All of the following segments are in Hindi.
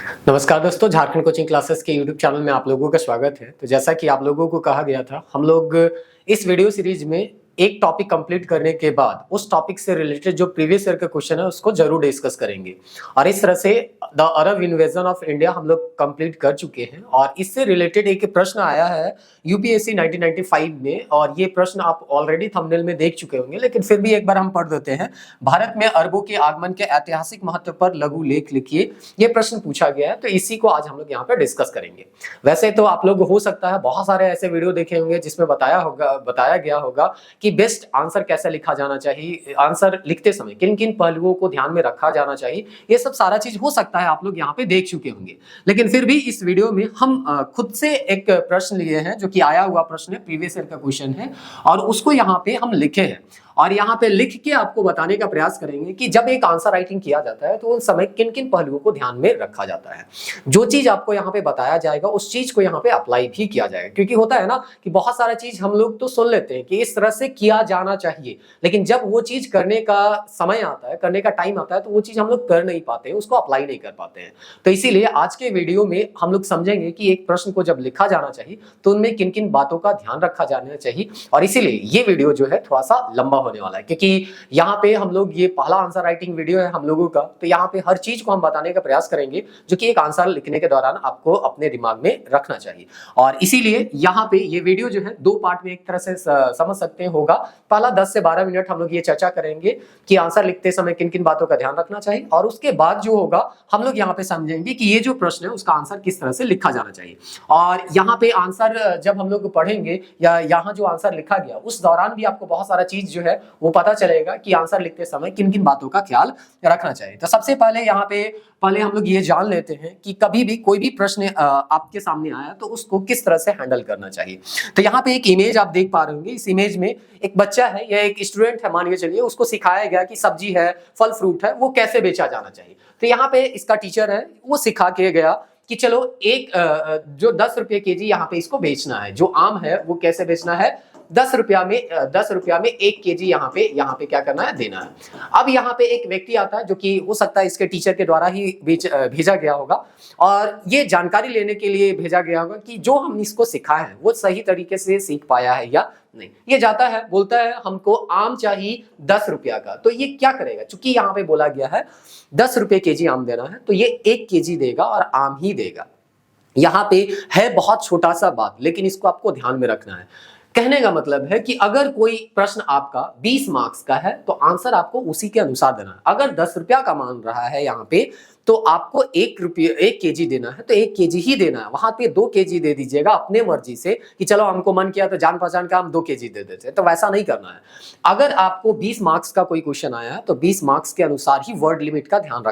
नमस्कार दोस्तों, झारखंड कोचिंग क्लासेस के यूट्यूब चैनल में आप लोगों का स्वागत है। तो जैसा कि आप लोगों को कहा गया था, हम लोग इस वीडियो सीरीज में एक टॉपिक कंप्लीट करने के बाद उस टॉपिक से रिलेटेड जो प्रीवियस ईयर का क्वेश्चन है उसको जरूर डिस्कस करेंगे। और इस तरह से the Arab invasion of India हम लोग कंप्लीट कर चुके हैं और इससे रिलेटेड एक प्रश्न आया है यूपीएससी 1995 में, और ये प्रश्न आप ऑलरेडी थंबनेल में देख चुके होंगे, लेकिन फिर भी एक बार हम पढ़ देते हैं। भारत में अरबों के आगमन के ऐतिहासिक महत्व पर लघु लेख लिखिए, ये प्रश्न पूछा गया है। तो इसी को आज हम लोग यहाँ पे डिस्कस करेंगे। वैसे तो आप लोग हो सकता है बहुत सारे ऐसे वीडियो देखे होंगे जिसमें बताया गया होगा कि बेस्ट आंसर कैसे लिखा जाना चाहिए, आंसर लिखते समय किन किन पहलुओं को ध्यान में रखा जाना चाहिए, ये सब सारा चीज हो सकता है आप लोग यहाँ पे देख चुके होंगे। लेकिन फिर भी इस वीडियो में हम खुद से एक प्रश्न लिए हैं जो कि आया हुआ प्रश्न है, प्रीवियस ईयर का क्वेश्चन है, और उसको यहाँ पे हम लिखे हैं और यहाँ पे लिख के आपको बताने का प्रयास करेंगे कि जब एक आंसर राइटिंग किया जाता है तो उस समय किन किन पहलुओं को ध्यान में रखा जाता है। जो चीज आपको यहाँ पे बताया जाएगा उस चीज को यहाँ पे अप्लाई भी किया जाएगा, क्योंकि होता है ना कि बहुत सारा चीज हम लोग तो सुन लेते हैं कि इस तरह से किया जाना चाहिए, लेकिन जब वो चीज करने का समय आता है, करने का टाइम आता है, तो वो चीज हम लोग कर नहीं पाते हैं, उसको अप्लाई नहीं कर पाते हैं। तो इसीलिए आज के वीडियो में हम लोग समझेंगे कि एक प्रश्न को जब लिखा जाना चाहिए तो उनमें किन किन बातों का ध्यान रखा जाना चाहिए। और इसीलिए ये वीडियो जो है थोड़ा सा लंबा होने वाला है, क्योंकि यहाँ पे हम लोग, ये पहला आंसर राइटिंग वीडियो है हम लोगों का, तो यहाँ पे हर चीज को हम बताने का प्रयास करेंगे जो कि एक आंसर लिखने के दौरान आपको अपने दिमाग में रखना चाहिए। और इसीलिए यहाँ पे ये वीडियो जो है दो पार्ट में एक तरह से समझ सकते हैं होगा। पहला 10 से 12 मिनट हम लोग ये चर्चा करेंगे कि आंसर लिखते समय किन किन बातों का ध्यान रखना चाहिए, और उसके बाद जो होगा हम लोग यहाँ पे समझेंगे कि ये जो प्रश्न है उसका आंसर किस तरह से लिखा जाना चाहिए। और यहाँ पे आंसर जब हम लोग पढ़ेंगे या यहाँ जो आंसर लिखा गया उस दौरान भी आपको बहुत सारा चीज जो है वो पता चलेगा कि आंसर लिखते समय किन किन बातों का ख्याल रखना चाहिए। तो सबसे पहले यहाँ पे हम लोग ये जान लेते हैं कि कभी भी कोई भी प्रश्न आपके सामने आया तो उसको किस तरह से हैंडल करना चाहिए। तो यहाँ पे एक इमेज आप देख पा रहे होंगे। इस इमेज में एक बच्चा है या एक स्टूडेंट है, मानिए चलिए, उसको सिखाया गया कि सब्जी है, फल फ्रूट है, वो कैसे बेचा जाना चाहिए। तो यहाँ पे इसका टीचर है, वो सिखा के गया कि चलो एक जो 10 रुपये केजी यहाँ पे इसको बेचना है, जो आम है वो कैसे बेचना है, 10 रुपया में 1 केजी यहाँ पे क्या करना है, देना है। अब यहाँ पे एक व्यक्ति आता है जो कि हो सकता है इसके टीचर के द्वारा ही भेजा गया होगा, और ये जानकारी लेने के लिए भेजा गया होगा कि जो हम इसको सिखाए हैं वो सही तरीके से सीख पाया है या नहीं। ये जाता है, बोलता है हमको आम चाहिए 10 रुपया का। तो ये क्या करेगा, चूंकि यहाँ पे बोला गया है 10 रुपये केजी आम देना है, तो ये 1 केजी देगा और आम ही देगा। यहाँ पे है बहुत छोटा सा बात, लेकिन इसको आपको ध्यान में रखना है। कहने का मतलब है कि अगर कोई प्रश्न आपका 20 मार्क्स का है तो आंसर आपको उसी के अनुसार देना है। अगर 10 रुपया का मान रहा है यहाँ पे तो आपको 1 केजी देना है तो 1 केजी ही देना है। वहां पे 2 केजी दे दीजिएगा अपने मर्जी से कि चलो हमको मन किया तो जान पहचान का हम 2 केजी दे देते हैं, तो वैसा नहीं करना है। अगर आपको 20 मार्क्स का कोई क्वेश्चन आया है तो 20 मार्क्स के अनुसार ही वर्ड लिमिट का ध्यान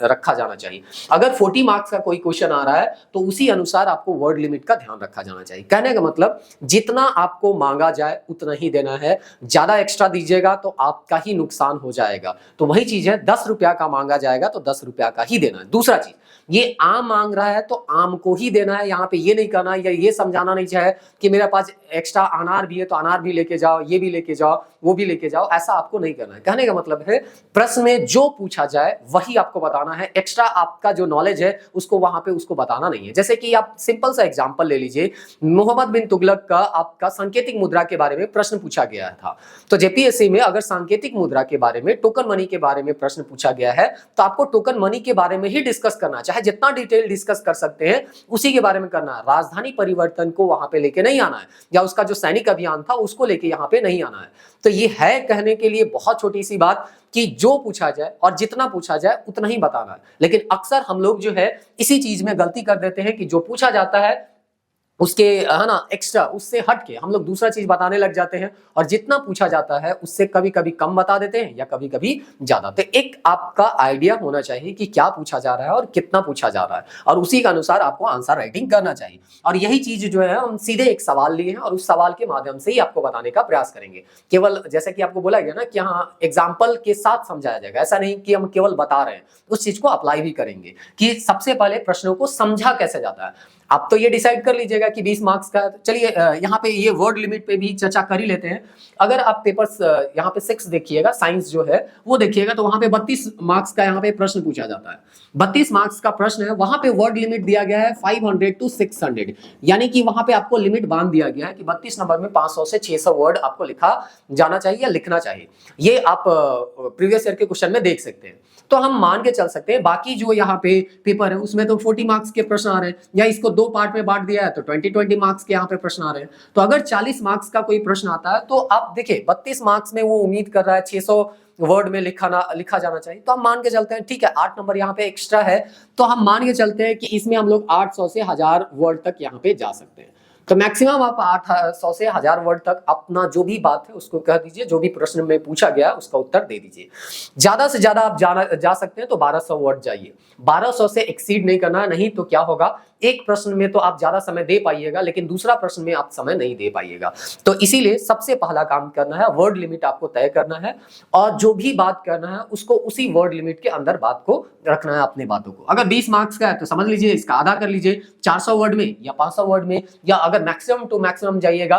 रखा जाना चाहिए। अगर 40 मार्क्स का कोई क्वेश्चन आ रहा है तो उसी अनुसार आपको वर्ड लिमिट का ध्यान रखा जाना चाहिए। कहने का मतलब जितना आपको मांगा जाए उतना ही देना है, ज्यादा एक्स्ट्रा दीजिएगा तो आपका ही नुकसान हो जाएगा। तो वही चीज है, 10 रुपया का मांगा जाएगा तो 10 रुपया का ही देना है। दूसरा चीज, ये आम मांग रहा है तो आम को ही देना है। यहाँ पे ये नहीं करना या ये समझाना नहीं चाहे कि मेरे पास एक्स्ट्रा अनार भी है तो अनार भी लेके जाओ, ये भी लेके जाओ, वो भी लेके जाओ, ऐसा आपको नहीं करना है। कहने का मतलब है प्रश्न में जो पूछा जाए वही आपको बताना है। एक्स्ट्रा आपका जो नॉलेज है उसको वहां पे उसको बताना नहीं है। जैसे कि आप सिंपल सा एग्जांपल ले लीजिए, मोहम्मद बिन तुगलक का आपका सांकेतिक मुद्रा के बारे में प्रश्न पूछा गया था। तो जेपीएससी में अगर सांकेतिक मुद्रा के बारे में, टोकन मनी के बारे में प्रश्न पूछा गया है तो आपको टोकन मनी के बारे में ही डिस्कस करना, चाहे जितना डिटेल डिस्कस कर सकते हैं उसी के बारे में करना है। राजधानी परिवर्तन को वहां पे लेके नहीं आना है, या उसका जो सैनिक अभियान था उसको लेके यहाँ पे नहीं आना है। तो ये है कहने के लिए बहुत छोटी सी बात कि जो पूछा जाए और जितना पूछा जाए उतना ही बताना है। लेकिन अक्सर हम लोग जो है इसी चीज में गलती कर देते हैं कि जो पूछा जाता है उसके, है ना, एक्स्ट्रा उससे हट के हम लोग दूसरा चीज बताने लग जाते हैं, और जितना पूछा जाता है उससे कभी कभी कम बता देते हैं या कभी कभी ज्यादा। तो एक आपका आइडिया होना चाहिए कि क्या पूछा जा रहा है और कितना पूछा जा रहा है, और उसी के अनुसार आपको आंसर राइटिंग करना चाहिए। और यही चीज जो है हम सीधे एक सवाल लिए हैं और उस सवाल के माध्यम से ही आपको बताने का प्रयास करेंगे। केवल जैसे कि आपको बोला गया ना कि हाँ एग्जाम्पल के साथ समझाया जाएगा, ऐसा नहीं कि हम केवल बता रहे हैं, उस चीज को अप्लाई भी करेंगे कि सबसे पहले प्रश्नों को समझा कैसे जाता है। आप तो ये डिसाइड कर लीजिएगा कि 20 मार्क्स का। चलिए यहाँ पे ये वर्ड लिमिट पे भी चर्चा कर ही लेते हैं। अगर आप पेपर्स यहाँ पे 6 देखिएगा, साइंस जो है वो देखिएगा, तो वहां पे 32 मार्क्स का यहाँ पे प्रश्न पूछा जाता है। 32 मार्क्स का प्रश्न है, वहां पे वर्ड लिमिट दिया गया है 500 to 600, यानी कि वहां पे आपको लिमिट बांध दिया गया है कि 32 नंबर में 500 से 600 वर्ड आपको लिखा जाना चाहिए या लिखना चाहिए। ये आप प्रीवियस ईयर के क्वेश्चन में देख सकते हैं। तो हम मान के चल सकते हैं बाकी जो यहाँ पे पेपर है उसमें तो 40 मार्क्स के प्रश्न आ रहे हैं, या इसको 2 पार्ट में बांट दिया है तो 20 मार्क्स के यहाँ पे प्रश्न आ रहे हैं। तो अगर 40 मार्क्स का कोई प्रश्न आता है तो आप देखिए 32 मार्क्स में वो उम्मीद कर रहा है 600 वर्ड में लिखा जाना चाहिए, तो हम मान के चलते हैं ठीक है 8 नंबर यहाँ पे एक्स्ट्रा है, तो हम मान के चलते हैं कि इसमें हम लोग 800 से 1000 वर्ड तक यहाँ पे जा सकते हैं। तो मैक्सिमम आप 800 से 1000 वर्ड तक अपना जो भी बात है उसको कह दीजिए, जो भी प्रश्न में पूछा गया उसका उत्तर दे दीजिए। ज्यादा से ज्यादा आप जा सकते हैं तो 1200 वर्ड जाइए, 1200 से एक्सीड नहीं करना, नहीं तो क्या होगा एक प्रश्न में तो आप ज्यादा समय दे पाइएगा लेकिन दूसरा प्रश्न में आप समय नहीं दे पाइएगा। तो इसीलिए सबसे पहला काम करना है, वर्ड लिमिट आपको तय करना है और जो भी बात करना है उसको उसी वर्ड लिमिट के अंदर बात को रखना है अपने बातों को। अगर 20 मार्क्स का है तो समझ लीजिए इसका आधा कर लीजिए 400 वर्ड में या 500 वर्ड में, या अगर मैक्सिमम टू मैक्सिमम जाइएगा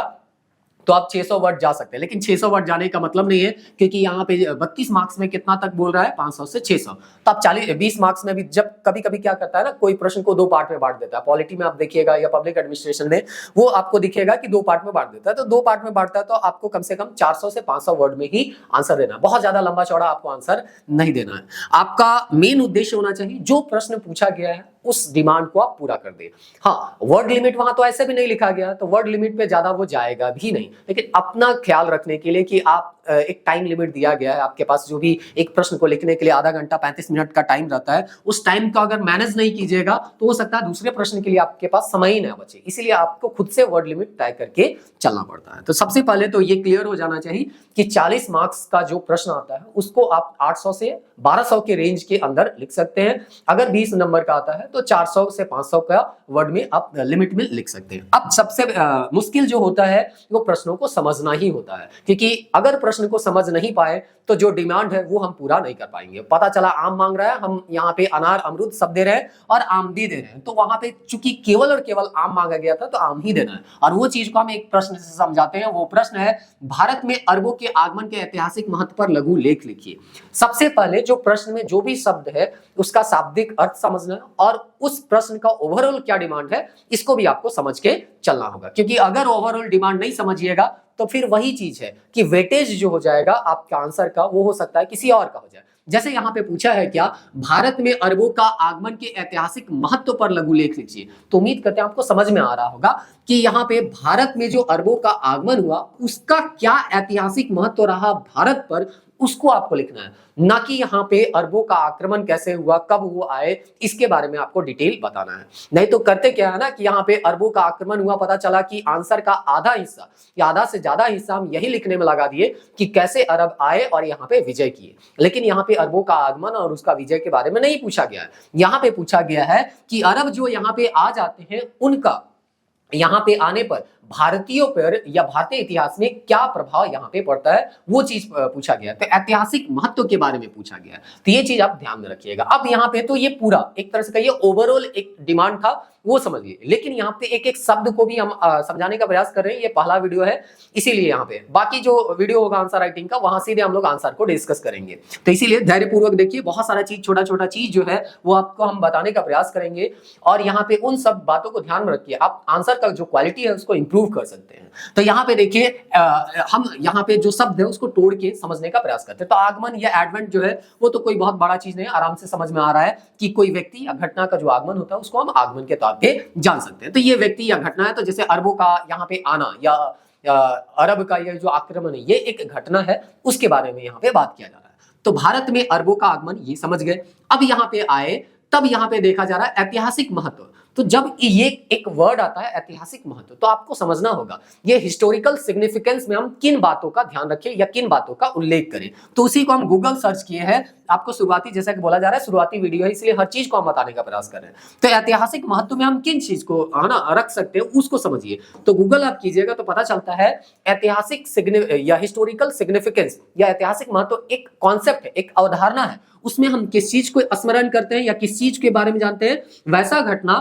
तो आप 600 वर्ड जा सकते हैं। लेकिन 600 वर्ड जाने का मतलब नहीं है, क्योंकि यहाँ पे 32 मार्क्स में कितना तक बोल रहा है 500 से 600, तो आप 20 मार्क्स में भी जब कभी कभी क्या करता है ना, कोई प्रश्न को 2 पार्ट में बांट देता है। पॉलिटी में आप देखिएगा या पब्लिक एडमिनिस्ट्रेशन में वो आपको दिखेगा कि 2 पार्ट में बांट देता है, तो 2 पार्ट में बांटता है तो आपको कम से कम 400 से 500 वर्ड में ही आंसर देना है। बहुत ज्यादा लंबा चौड़ा आपको आंसर नहीं देना है। आपका मेन उद्देश्य होना चाहिए जो प्रश्न पूछा गया है उस डिमांड को आप पूरा कर दे। हाँ, वर्ड लिमिट वहां तो ऐसे भी नहीं लिखा गया तो वर्ड लिमिट पे ज्यादा वो जाएगा भी नहीं, लेकिन अपना ख्याल रखने के लिए कि आप एक टाइम लिमिट दिया गया है आपके पास, जो भी एक प्रश्न को लिखने के लिए आधा घंटा 35 मिनट का टाइम रहता है, उस टाइम को अगर मैनेज नहीं कीजिएगा तो हो सकता है दूसरे प्रश्न के लिए आपके पास समय ही ना बचे। इसीलिए आपको खुद से वर्ड लिमिट तय करके चलना पड़ता है। तो सबसे पहले तो ये क्लियर हो जाना चाहिए कि 40 मार्क्स का जो प्रश्न आता है उसको आप 800 से 1200 के रेंज के अंदर लिख सकते हैं। अगर 20 नंबर का आता है तो 400 से 500 का वर्ड में आप लिमिट में लिख सकते हैं। अब सबसे मुश्किल जो होता है वो प्रश्नों को समझना ही होता है, क्योंकि अगर प्रश्न को समझ नहीं पाए तो जो डिमांड है वो हम पूरा नहीं कर पाएंगे। पता चला आम मांग रहा है, हम यहाँ पे अनार अमरूद सब दे रहे हैं और आम भी दे रहे हैं, तो वहां पे चूंकि केवल और केवल आम मांगा गया था तो आम ही देना है, और वो चीज को हम एक प्रश्न से समझाते हैं। वो प्रश्न है, भारत में अरबों के आगमन के ऐतिहासिक महत्व पर लघु लेख लिखिए। सबसे पहले जो प्रश्न में जो भी शब्द है उसका शाब्दिक अर्थ समझना और उस प्रश्न का ओवरऑल क्या डिमांड है इसको भी आपको समझ के चलना होगा, क्योंकि अगर ओवरऑल डिमांड नहीं समझिएगा तो फिर वही चीज है कि वेटेज जो हो जाएगा आपका आंसर का वो हो सकता है किसी और का हो जाए। जैसे यहाँ पे पूछा है क्या, भारत में अरबों का आगमन के ऐतिहासिक महत्व पर लघु लेख लिखिए। तो उम्मीद करते हैं आपको समझ में आ रहा होगा कि यहाँ पे भारत में जो अरबों का आगमन हुआ उसका क्या ऐतिहासिक महत्व रहा भारत पर, उसको आपको लिखना है, ना कि यहाँ पे अरबों का आक्रमण कैसे हुआ, कब वो आए, इसके बारे में आपको डिटेल बताना है। नहीं तो करते क्या है ना कि यहाँ पे अरबों का आक्रमण हुआ, पता चला कि आंसर का आधा हिस्सा या आधा से ज्यादा हिस्सा हम यही लिखने में लगा दिए कि कैसे अरब आए और यहाँ पे विजय किए, लेकिन यहाँ पे अरबों का आगमन और उसका विजय के बारे में नहीं पूछा गया है। यहाँ पे पूछा गया है कि अरब जो यहाँ पे आ जाते हैं उनका यहाँ पे आने पर भारतीयों पर या भारतीय इतिहास में क्या प्रभाव यहाँ पे पड़ता है, वो चीज पूछा गया। तो ऐतिहासिक महत्व के बारे में पूछा गया, तो ये चीज आप ध्यान में रखिएगा। अब यहाँ पे तो ये पूरा एक तरह से कहिए ओवरऑल एक डिमांड था वो समझिए, लेकिन यहाँ पे एक एक शब्द को भी हम समझाने का प्रयास कर रहे हैं। ये पहला वीडियो है, इसीलिए यहाँ पे बाकी जो वीडियो होगा आंसर राइटिंग का वहां सीधे हम लोग आंसर को डिस्कस करेंगे। तो इसीलिए धैर्यपूर्वक देखिए, बहुत सारा चीज छोटा छोटा चीज जो है वो आपको हम बताने का प्रयास करेंगे, और यहाँ पे उन सब बातों को ध्यान में रखिए, आप आंसर का जो क्वालिटी है उसको इंप्रूव कर सकते हैं। तो यहाँ पे देखिए हम यहाँ पे जो शब्द है उसको तोड़ के समझने का प्रयास करते हैं। तो आगमन या एडवेंट जो है वो तो कोई बहुत बड़ा चीज नहीं है, आराम से समझ में आ रहा है कि कोई व्यक्ति या घटना का जो आगमन होता है उसको हम आगमन के तौर पे जान सकते हैं। तो ये व्यक्ति या घटना है, तो जैसे अरबों का यहाँ पे आना या अरब का ये जो आक्रमण है ये एक घटना है, उसके बारे में यहाँ पे बात किया जा रहा है। तो भारत में अरबों का आगमन ये समझ गए। अब यहाँ पे आए तब यहाँ पे देखा जा रहा है ऐतिहासिक महत्व। तो जब ये एक वर्ड आता है ऐतिहासिक महत्व तो आपको समझना होगा ये हिस्टोरिकल सिग्निफिकेंस में हम किन बातों का ध्यान रखें या किन बातों का उल्लेख करें। तो उसी को हम गूगल सर्च किए हैं, आपको शुरुआती जैसा कि बोला जा रहा है शुरुआती वीडियो है इसलिए हर चीज को हम बताने का प्रयास कर रहे हैं। तो ऐतिहासिक महत्व में हम किन चीज को रख सकते हैं उसको समझिए। तो गूगल आप कीजिएगा तो पता चलता है ऐतिहासिक या हिस्टोरिकल सिग्निफिकेंस या ऐतिहासिक महत्व एक कॉन्सेप्ट है, एक अवधारणा है। उसमें हम किस चीज को स्मरण करते हैं या किस चीज के बारे में जानते हैं, वैसा घटना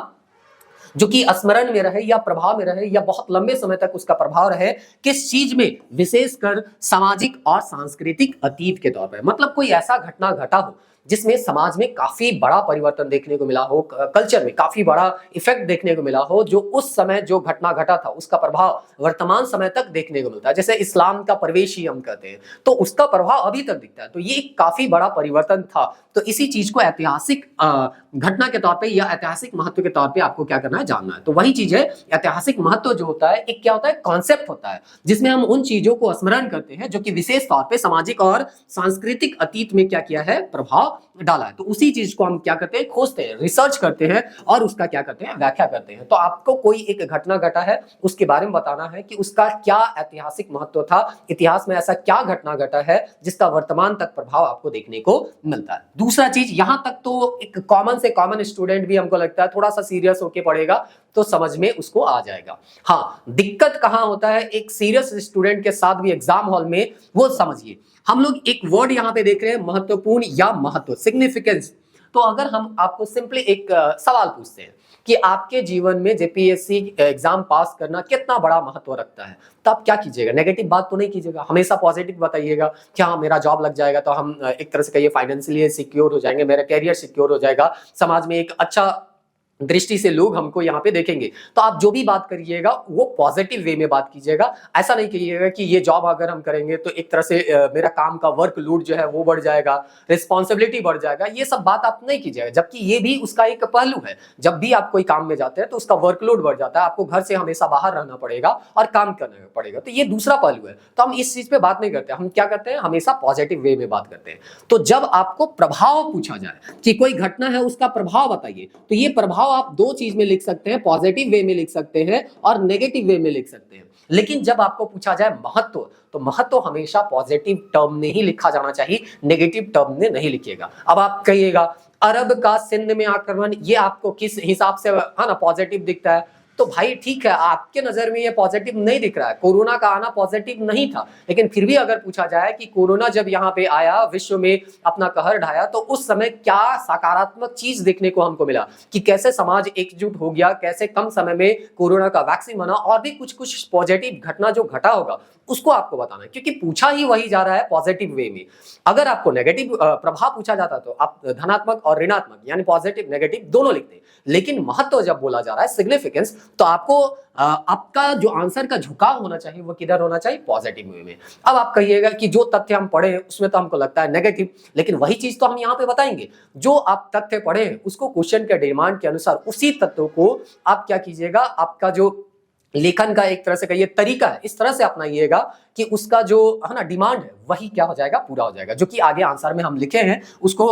जो कि स्मरण में रहे या प्रभाव में रहे या बहुत लंबे समय तक उसका प्रभाव रहे, किस चीज में, विशेषकर सामाजिक और सांस्कृतिक अतीत के तौर पर। मतलब कोई ऐसा घटना घटा हो जिसमें समाज में काफी बड़ा परिवर्तन देखने को मिला हो, कल्चर में काफी बड़ा इफेक्ट देखने को मिला हो, जो उस समय जो घटना घटा था उसका प्रभाव वर्तमान समय तक देखने को मिलता है। जैसे इस्लाम का प्रवेश ही हम कहते हैं, तो उसका प्रभाव अभी तक दिखता है। तो ये काफी बड़ा परिवर्तन था। तो इसी चीज को ऐतिहासिक घटना के तौर पे या ऐतिहासिक महत्व के तौर पे आपको क्या करना है, जानना है। तो वही चीज है, ऐतिहासिक महत्व जो होता है एक क्या होता है, कॉन्सेप्ट होता है, जिसमें हम उन चीजों को स्मरण करते हैं जो कि विशेष तौर पे सामाजिक और सांस्कृतिक अतीत में क्या किया है, प्रभाव डाला है। तो उसी चीज को हम क्या करते हैं, खोजते हैं, रिसर्च करते हैं और उसका क्या करते हैं, व्याख्या करते हैं। तो आपको कोई एक घटना घटा है, उसके बारे में बताना है कि उसका क्या ऐतिहासिक महत्व था, इतिहास में ऐसा क्या घटना घटा है जिसका वर्तमान तक प्रभाव आपको देखने को मिलता है। दूसरा चीज, यहां तक तो एक कॉमन से कॉमन स्टूडेंट भी हमको लगता है थोड़ा सा सीरियस होके पढ़ेगा तो समझ में उसको आ जाएगा। हाँ, दिक्कत कहां होता है एक सीरियस स्टूडेंट के साथ भी एग्जाम हॉल में, वो समझिए। हम लोग एक वर्ड यहां पे देख रहे हैं, महत्वपूर्ण या महत्व, सिग्निफिकेंस। तो अगर हम आपको सिंपली एक सवाल पूछते हैं कि आपके जीवन में जेपीएससी एग्जाम पास करना कितना बड़ा महत्व रखता है, तो आप क्या कीजिएगा, नेगेटिव बात तो नहीं कीजिएगा, हमेशा पॉजिटिव बताइएगा कि हाँ मेरा जॉब लग जाएगा तो हम एक तरह से कहिए फाइनेंशियली सिक्योर हो जाएंगे, मेरा कैरियर सिक्योर हो जाएगा, समाज में एक अच्छा दृष्टि से लोग हमको यहाँ पे देखेंगे। तो आप जो भी बात करिएगा वो पॉजिटिव वे में बात कीजिएगा। ऐसा नहीं कहिएगा कि ये जॉब अगर हम करेंगे तो एक तरह से मेरा काम का वर्कलोड जो है वो बढ़ जाएगा, रिस्पॉन्सिबिलिटी बढ़ जाएगा, ये सब बात आप नहीं कीजिएगा। जबकि ये भी उसका एक पहलू है, जब भी आप कोई काम में जाते हैं तो उसका वर्कलोड बढ़ जाता है, आपको घर से हमेशा बाहर रहना पड़ेगा और काम करना पड़ेगा, तो ये दूसरा पहलू है। तो हम इस चीज पे बात नहीं करते, हम क्या करते हैं, हमेशा पॉजिटिव वे में बात करते हैं। तो जब आपको प्रभाव पूछा जाए कि कोई घटना है उसका प्रभाव बताइए, तो ये प्रभाव आप दो चीज में लिख सकते हैं, पॉजिटिव वे में लिख सकते हैं और नेगेटिव वे में लिख सकते हैं। लेकिन जब आपको पूछा जाए महत्व, तो महत्व हमेशा पॉजिटिव टर्म में ही लिखा जाना चाहिए, नेगेटिव टर्म में नहीं लिखिएगा। अब आप कहिएगा अरब का सिंध में आक्रमण, ये आपको किस हिसाब से है ना पॉजिटिव दिखता है, तो भाई ठीक है, आपके नजर में ये पॉजिटिव नहीं दिख रहा है, कोरोना का आना पॉजिटिव नहीं था। लेकिन फिर भी अगर पूछा जाए कि कोरोना जब यहाँ पे आया, विश्व में अपना कहर ढाया, तो उस समय क्या सकारात्मक चीज देखने को हमको मिला कि कैसे समाज एकजुट हो गया, कैसे कम समय में कोरोना का वैक्सीन बना, और भी कुछ कुछ पॉजिटिव घटना जो घटा होगा उसको आपको बताना है, क्योंकि पूछा ही वही जा रहा है पॉजिटिव वे में। अगर आपको नेगेटिव प्रभाव पूछा जाता तो आप धनात्मक और ऋणात्मक यानी पॉजिटिव नेगेटिव दोनों लिखते। लेकिन महत्व जब बोला जा रहा है, सिग्निफिकेंस, तो आपको आपका जो आंसर का झुकाव होना चाहिए वो किधर होना चाहिए, पॉजिटिव वे में। अब आप कहिएगा कि जो तथ्य हम पढ़े उसमें तो हमको लगता है नेगेटिव, लेकिन वही चीज तो हम यहाँ पे बताएंगे। जो आप तथ्य पढ़े हैं उसको क्वेश्चन के डिमांड के अनुसार उसी तत्व को आप क्या कीजिएगा, आपका जो लेखन का एक तरह से कहिए तरीका है, इस तरह से अपनाइएगा कि उसका जो है ना डिमांड है वही क्या हो जाएगा, पूरा हो जाएगा। जो कि आगे आंसर में हम लिखे हैं उसको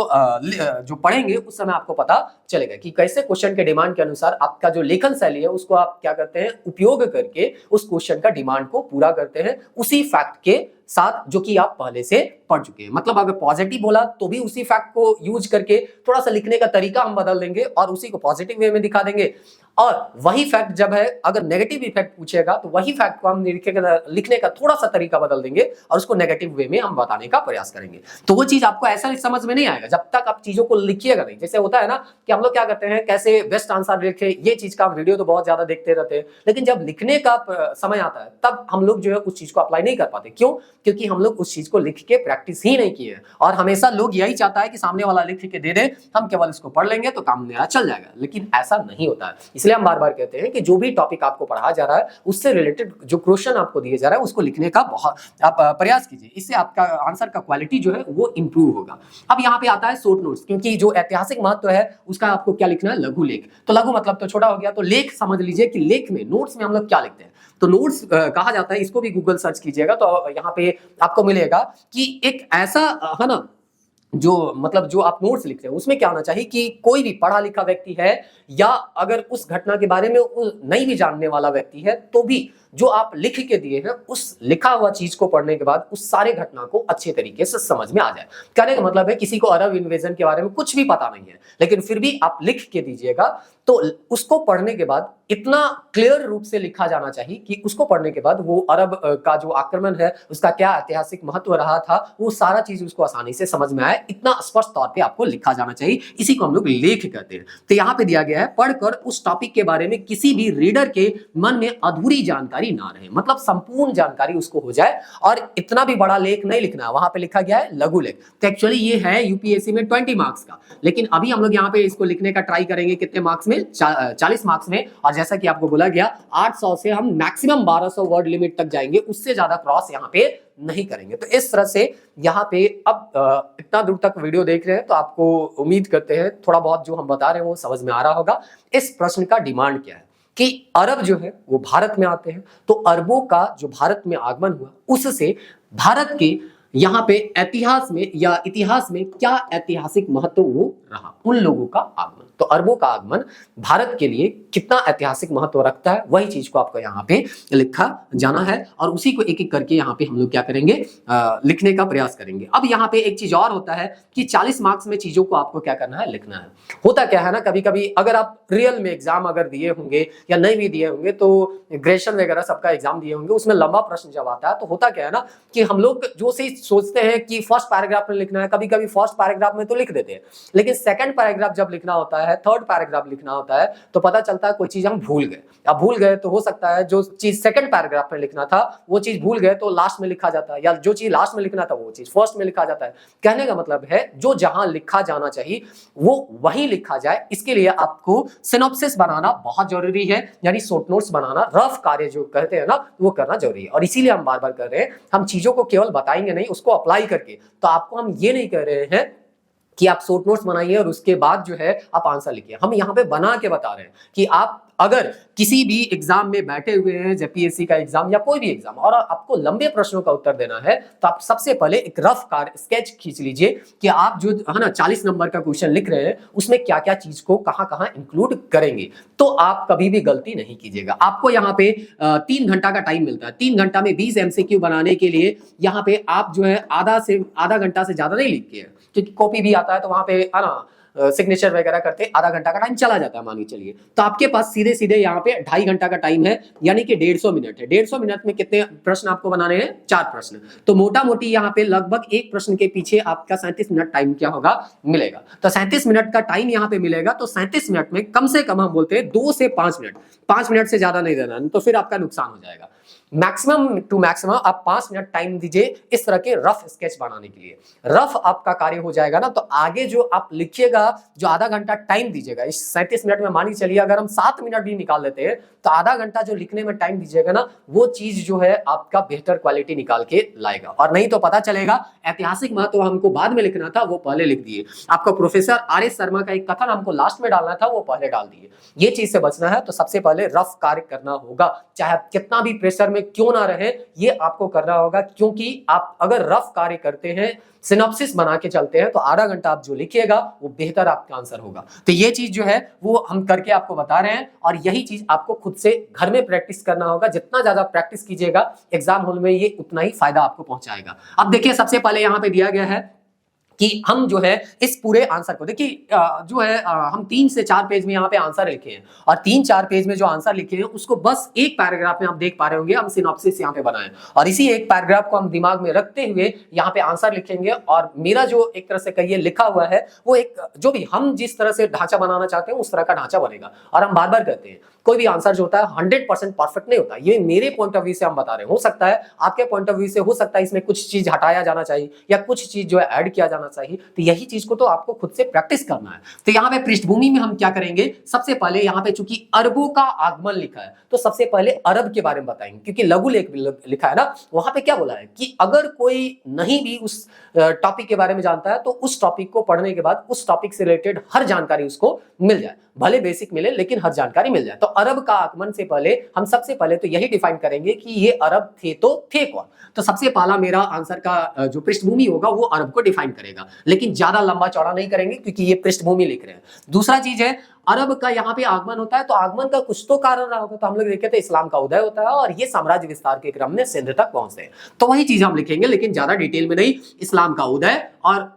जो पढ़ेंगे उस समय आपको पता चलेगा कि कैसे क्वेश्चन के डिमांड के अनुसार आपका जो लेखन शैली है उसको आप क्या करते हैं, उपयोग करके उस क्वेश्चन का डिमांड को पूरा करते हैं उसी फैक्ट के साथ जो कि आप पहले से पढ़ चुके हैं। मतलब अगर पॉजिटिव बोला तो भी उसी फैक्ट को यूज करके थोड़ा सा लिखने का तरीका हम बदल देंगे और उसी को पॉजिटिव वे में दिखा देंगे। और वही फैक्ट जब है अगर नेगेटिव इफेक्ट पूछेगा तो वही फैक्ट को हम लिखने का थोड़ा सा तरीका बदल देंगे और उसको नेगेटिव वे में हम बताने का प्रयास करेंगे। तो वो चीज आपको ऐसा समझ में नहीं आएगा जब तक आप चीजों को लिखिएगा नहीं। जैसे होता है ना कि हम लोग क्या करते हैं, कैसे बेस्ट आंसर लिखे, ये चीज का वीडियो तो बहुत ज्यादा देखते रहते हैं, लेकिन जब लिखने का समय आता है तब हम लोग जो है उस चीज को अप्लाई नहीं कर पाते। क्यों? क्योंकि हम लोग उस चीज को लिख के प्रैक्टिस ही नहीं किए। और हमेशा लोग यही चाहता है कि सामने वाला लिख के दे दे, हम केवल इसको पढ़ लेंगे तो काम मेरा चल जाएगा, लेकिन ऐसा नहीं होता है। इसलिए हम बार बार कहते हैं कि जो भी टॉपिक आपको पढ़ाया जा रहा है उससे रिलेटेड जो क्वेश्चन आपको दिए जा रहा है उसको लिखने का बहुत आप प्रयास कीजिए, इससे आपका आंसर का क्वालिटी जो है वो इंप्रूव होगा। अब यहाँ पे आता है शॉर्ट नोट्स, क्योंकि जो ऐतिहासिक महत्व है उसका आपको क्या लिखना है, लघु लेख। तो लघु मतलब तो छोटा हो गया, तो लेख समझ लीजिए कि लेख में, नोट्स में हम लोग क्या लिखते हैं। तो नोट्स कहा जाता है, इसको भी गूगल सर्च कीजिएगा तो यहाँ पे आपको मिलेगा कि एक ऐसा है ना जो मतलब जो आप नोट्स लिखते हैं उसमें क्या होना चाहिए कि कोई भी पढ़ा लिखा व्यक्ति है या अगर उस घटना के बारे में नहीं भी जानने वाला व्यक्ति है तो भी जो आप लिख के दिए हैं उस लिखा हुआ चीज को पढ़ने के बाद उस सारे घटना को अच्छे तरीके से समझ में आ जाए। कहने का मतलब है किसी को अरब इन्वेजन के बारे में कुछ भी पता नहीं है लेकिन फिर भी आप लिख के दीजिएगा तो उसको पढ़ने के बाद इतना क्लियर रूप से लिखा जाना चाहिए कि उसको पढ़ने के बाद वो अरब का जो आक्रमण है उसका क्या ऐतिहासिक महत्व रहा था, वो सारा चीज उसको आसानी से समझ में आए, इतना स्पष्ट तौर पे आपको लिखा जाना चाहिए। इसी को हम लोग लेख कहते हैं। तो यहाँ पे दिया गया है, पढ़कर उस टॉपिक के बारे में किसी भी रीडर के मन में अधूरी जानकारी ना रहे, मतलब संपूर्ण जानकारी उसको हो जाए। और इतना भी बड़ा लेख नहीं लिखना, वहां पे लिखा गया है लघु लेख। तो एक्चुअली ये है यूपीएससी में 20 मार्क्स का, लेकिन अभी हम लोग यहाँ पे इसको लिखने का ट्राई करेंगे कितने मार्क्स में, 40 मार्क्स में। और जैसा कि आपको बोला गया 800 से हम मैक्सिमम 1200 वर्ड लिमिट तक जाएंगे, उससे ज्यादा क्रॉस यहाँ पे नहीं करेंगे। तो इस तरह से यहाँ पे अब इतना दूर तक वीडियो देख रहे हैं तो आपको उम्मीद करते हैं थोड़ा बहुत जो हम बता रहे हैं वो समझ में आ रहा होगा। इस प्रश्न का डिमांड क्या है कि अरब जो है वो भारत में आते हैं, तो अरबों का जो भारत में आगमन हुआ उससे भारत के यहाँ पे इतिहास में क्या ऐतिहासिक महत्व वो रहा, उन लोगों का आगमन। तो अरबों का आगमन भारत के लिए कितना ऐतिहासिक महत्व रखता है, वही चीज को आपको यहाँ पे लिखा जाना है। और उसी को एक एक करके यहाँ पे हम लोग क्या करेंगे, लिखने का प्रयास करेंगे। अब यहाँ पे एक चीज और होता है कि 40 मार्क्स में चीजों को आपको क्या करना है, लिखना है। होता क्या है ना, कभी कभी अगर आप रियल में एग्जाम अगर दिए होंगे या नहीं भी दिए होंगे, तो ग्रेजुएशन वगैरह सबका एग्जाम दिए होंगे, उसमें लंबा प्रश्न जब आता है तो होता क्या है ना कि हम लोग जो से सोचते हैं कि फर्स्ट पैराग्राफ में लिखना है, कभी कभी फर्स्ट पैराग्राफ में तो लिख देते हैं, लेकिन सेकंड पैराग्राफ जब लिखना होता है, थर्ड पैराग्राफ लिखना होता है, तो पता चलता है कोई चीज हम भूल गए। अब भूल गए तो हो सकता है जो चीज सेकंड पैराग्राफ में लिखना था वो चीज भूल गए तो लास्ट में लिखा जाता है, या जो चीज लास्ट में लिखना था वो चीज फर्स्ट में लिखा जाता है। कहने का मतलब है जो जहां लिखा जाना चाहिए वो वहीं लिखा जाए। इसके लिए आपको सिनॉप्सिस बनाना बहुत जरूरी है, यानी शॉर्ट नोट्स बनाना, रफ कार्य जो कहते हैं ना वो करना जरूरी है। और इसीलिए हम बार बार कर रहे हैं, हम चीजों को केवल बताएंगे नहीं, उसको अप्लाई करके। तो आपको हम ये नहीं कह रहे हैं कि आप शॉर्ट नोट्स बनाइए और उसके बाद जो है आप आंसर लिखिए, हम यहाँ पे बना के बता रहे हैं कि आप अगर किसी भी एग्जाम में बैठे हुए हैं, जब पीएससी का एग्जाम या कोई भी एग्जाम, और आपको लंबे प्रश्नों का उत्तर देना है, तो आप सबसे पहले एक रफ स्केच खींच लीजिए कि आप जो है ना 40 नंबर का क्वेश्चन लिख रहे हैं उसमें क्या क्या चीज को कहां कहां इंक्लूड करेंगे। तो आप कभी भी गलती नहीं कीजिएगा। आपको यहाँ पे 3 घंटा का टाइम मिलता है, 3 घंटा में 20 एमसीक्यू बनाने के लिए यहाँ पे आप जो है आधा घंटा से ज्यादा नहीं लिखिए, क्योंकि कॉपी भी आता है तो वहां पे है ना सिग्नेचर वगैरह करते आधा घंटा का टाइम चला जाता है मान के चलिए। तो आपके पास सीधे सीधे यहाँ पे 2.5 घंटा का टाइम है, यानी कि 150 मिनट है। 150 मिनट में कितने प्रश्न आपको बनाने हैं, 4 प्रश्न। तो मोटा मोटी यहाँ पे लगभग एक प्रश्न के पीछे आपका 37 मिनट टाइम क्या होगा, मिलेगा। तो 37 मिनट का टाइम यहाँ पे मिलेगा। तो 37 मिनट में कम से कम हम बोलते हैं 2 से 5 मिनट, 5 मिनट से ज्यादा नहीं देना, तो फिर आपका नुकसान हो जाएगा। मैक्सिमम टू मैक्सिमम आप 5 मिनट टाइम दीजिए इस तरह के रफ स्केच बनाने के लिए। रफ आपका कार्य हो जाएगा ना, तो आगे जो आप लिखिएगा, जो आधा घंटा टाइम दीजिएगा, इस 37 मिनट में मान के चलिए अगर हम 7 मिनट भी निकाल लेते हैं, तो आधा घंटा जो लिखने में टाइम दीजिएगा ना, वो चीज जो है आपका बेहतर क्वालिटी निकाल के लाएगा। और नहीं तो पता चलेगा ऐतिहासिक महत्व हमको बाद में लिखना था, वो पहले लिख दिए। आपको प्रोफेसर आर.एस. शर्मा का एक कथन हमको लास्ट में डालना था, वो पहले डाल दिए। ये चीज से बचना है तो सबसे पहले रफ कार्य करना होगा, चाहे कितना भी प्रेशर में क्यों ना रहे, ये आपको करना होगा। क्योंकि आप अगर रफ कार्य करते हैं, सिनॉप्सिस बना के चलते हैं, तो आधा घंटा आप जो लिखिएगा वो बेहतर आपका आंसर होगा। तो ये चीज जो है वो हम करके आपको बता रहे हैं, और यही चीज आपको खुद से घर में प्रैक्टिस करना होगा। जितना ज्यादा प्रैक्टिस कीजिएगा एग्जाम हॉल में, ये उतना ही फायदा आपको पहुंचाएगा। अब देखिए सबसे पहले यहाँ पे दिया गया है कि हम जो है इस पूरे आंसर को देखिए, जो है हम 3 से 4 पेज में यहाँ पे आंसर लिखे हैं, और 3-4 पेज में जो आंसर लिखे हैं उसको बस एक पैराग्राफ में आप देख पा रहे होंगे, हम सिनॉप्सिस यहाँ पे बनाए, और इसी एक पैराग्राफ को हम दिमाग में रखते हुए यहाँ पे आंसर लिखेंगे। और मेरा जो एक तरह से कहिए लिखा हुआ है, वो एक जो भी हम जिस तरह से ढांचा बनाना चाहते हैं उस तरह का ढांचा बनेगा। और हम बार बार कहते हैं कोई भी आंसर जो होता है 100% परफेक्ट नहीं होता, ये मेरे पॉइंट ऑफ व्यू से हम बता रहे हैं। हो सकता है आपके पॉइंट ऑफ व्यू से हो सकता है इसमें कुछ चीज हटाया जाना चाहिए या कुछ चीज जो है ऐड किया जाना चाहिए। तो यही चीज को तो आपको खुद से प्रैक्टिस करना है। तो यहाँ पे पृष्ठभूमि में हम क्या करेंगे, सबसे पहले यहाँ पे चूंकि अरबों का आगमन लिखा है, तो सबसे पहले अरब के बारे में बताएंगे, क्योंकि लघु लेख लिखा है ना, वहां पे क्या बोला है कि अगर कोई नहीं भी उस टॉपिक के बारे में जानता है, तो उस टॉपिक को पढ़ने के बाद उस टॉपिक से रिलेटेड हर जानकारी उसको मिल जाए, भले बेसिक मिले लेकिन हर जानकारी मिल जाए। तो अरब का आगमन से पहले हम सबसे पहले तो यही डिफाइन करेंगे कि ये अरब थे तो थे कौन। तो सबसे पहला मेरा आंसर का जो पृष्ठभूमि होगा वो अरब को डिफाइन करेगा, लेकिन ज्यादा लंबा चौड़ा नहीं करेंगे क्योंकि ये पृष्ठभूमि लिख रहे हैं। दूसरा चीज है, अरब का यहाँ पे आगमन होता है तो आगमन का कुछ तो कारण रहा होगा। तो हम लोग देखे थे इस्लाम का उदय होता है और ये साम्राज्य विस्तार के क्रम में सिंध तक पहुंचते हैं, तो वही चीज हम लिखेंगे, लेकिन ज्यादा डिटेल में नहीं। इस्लाम का उदय और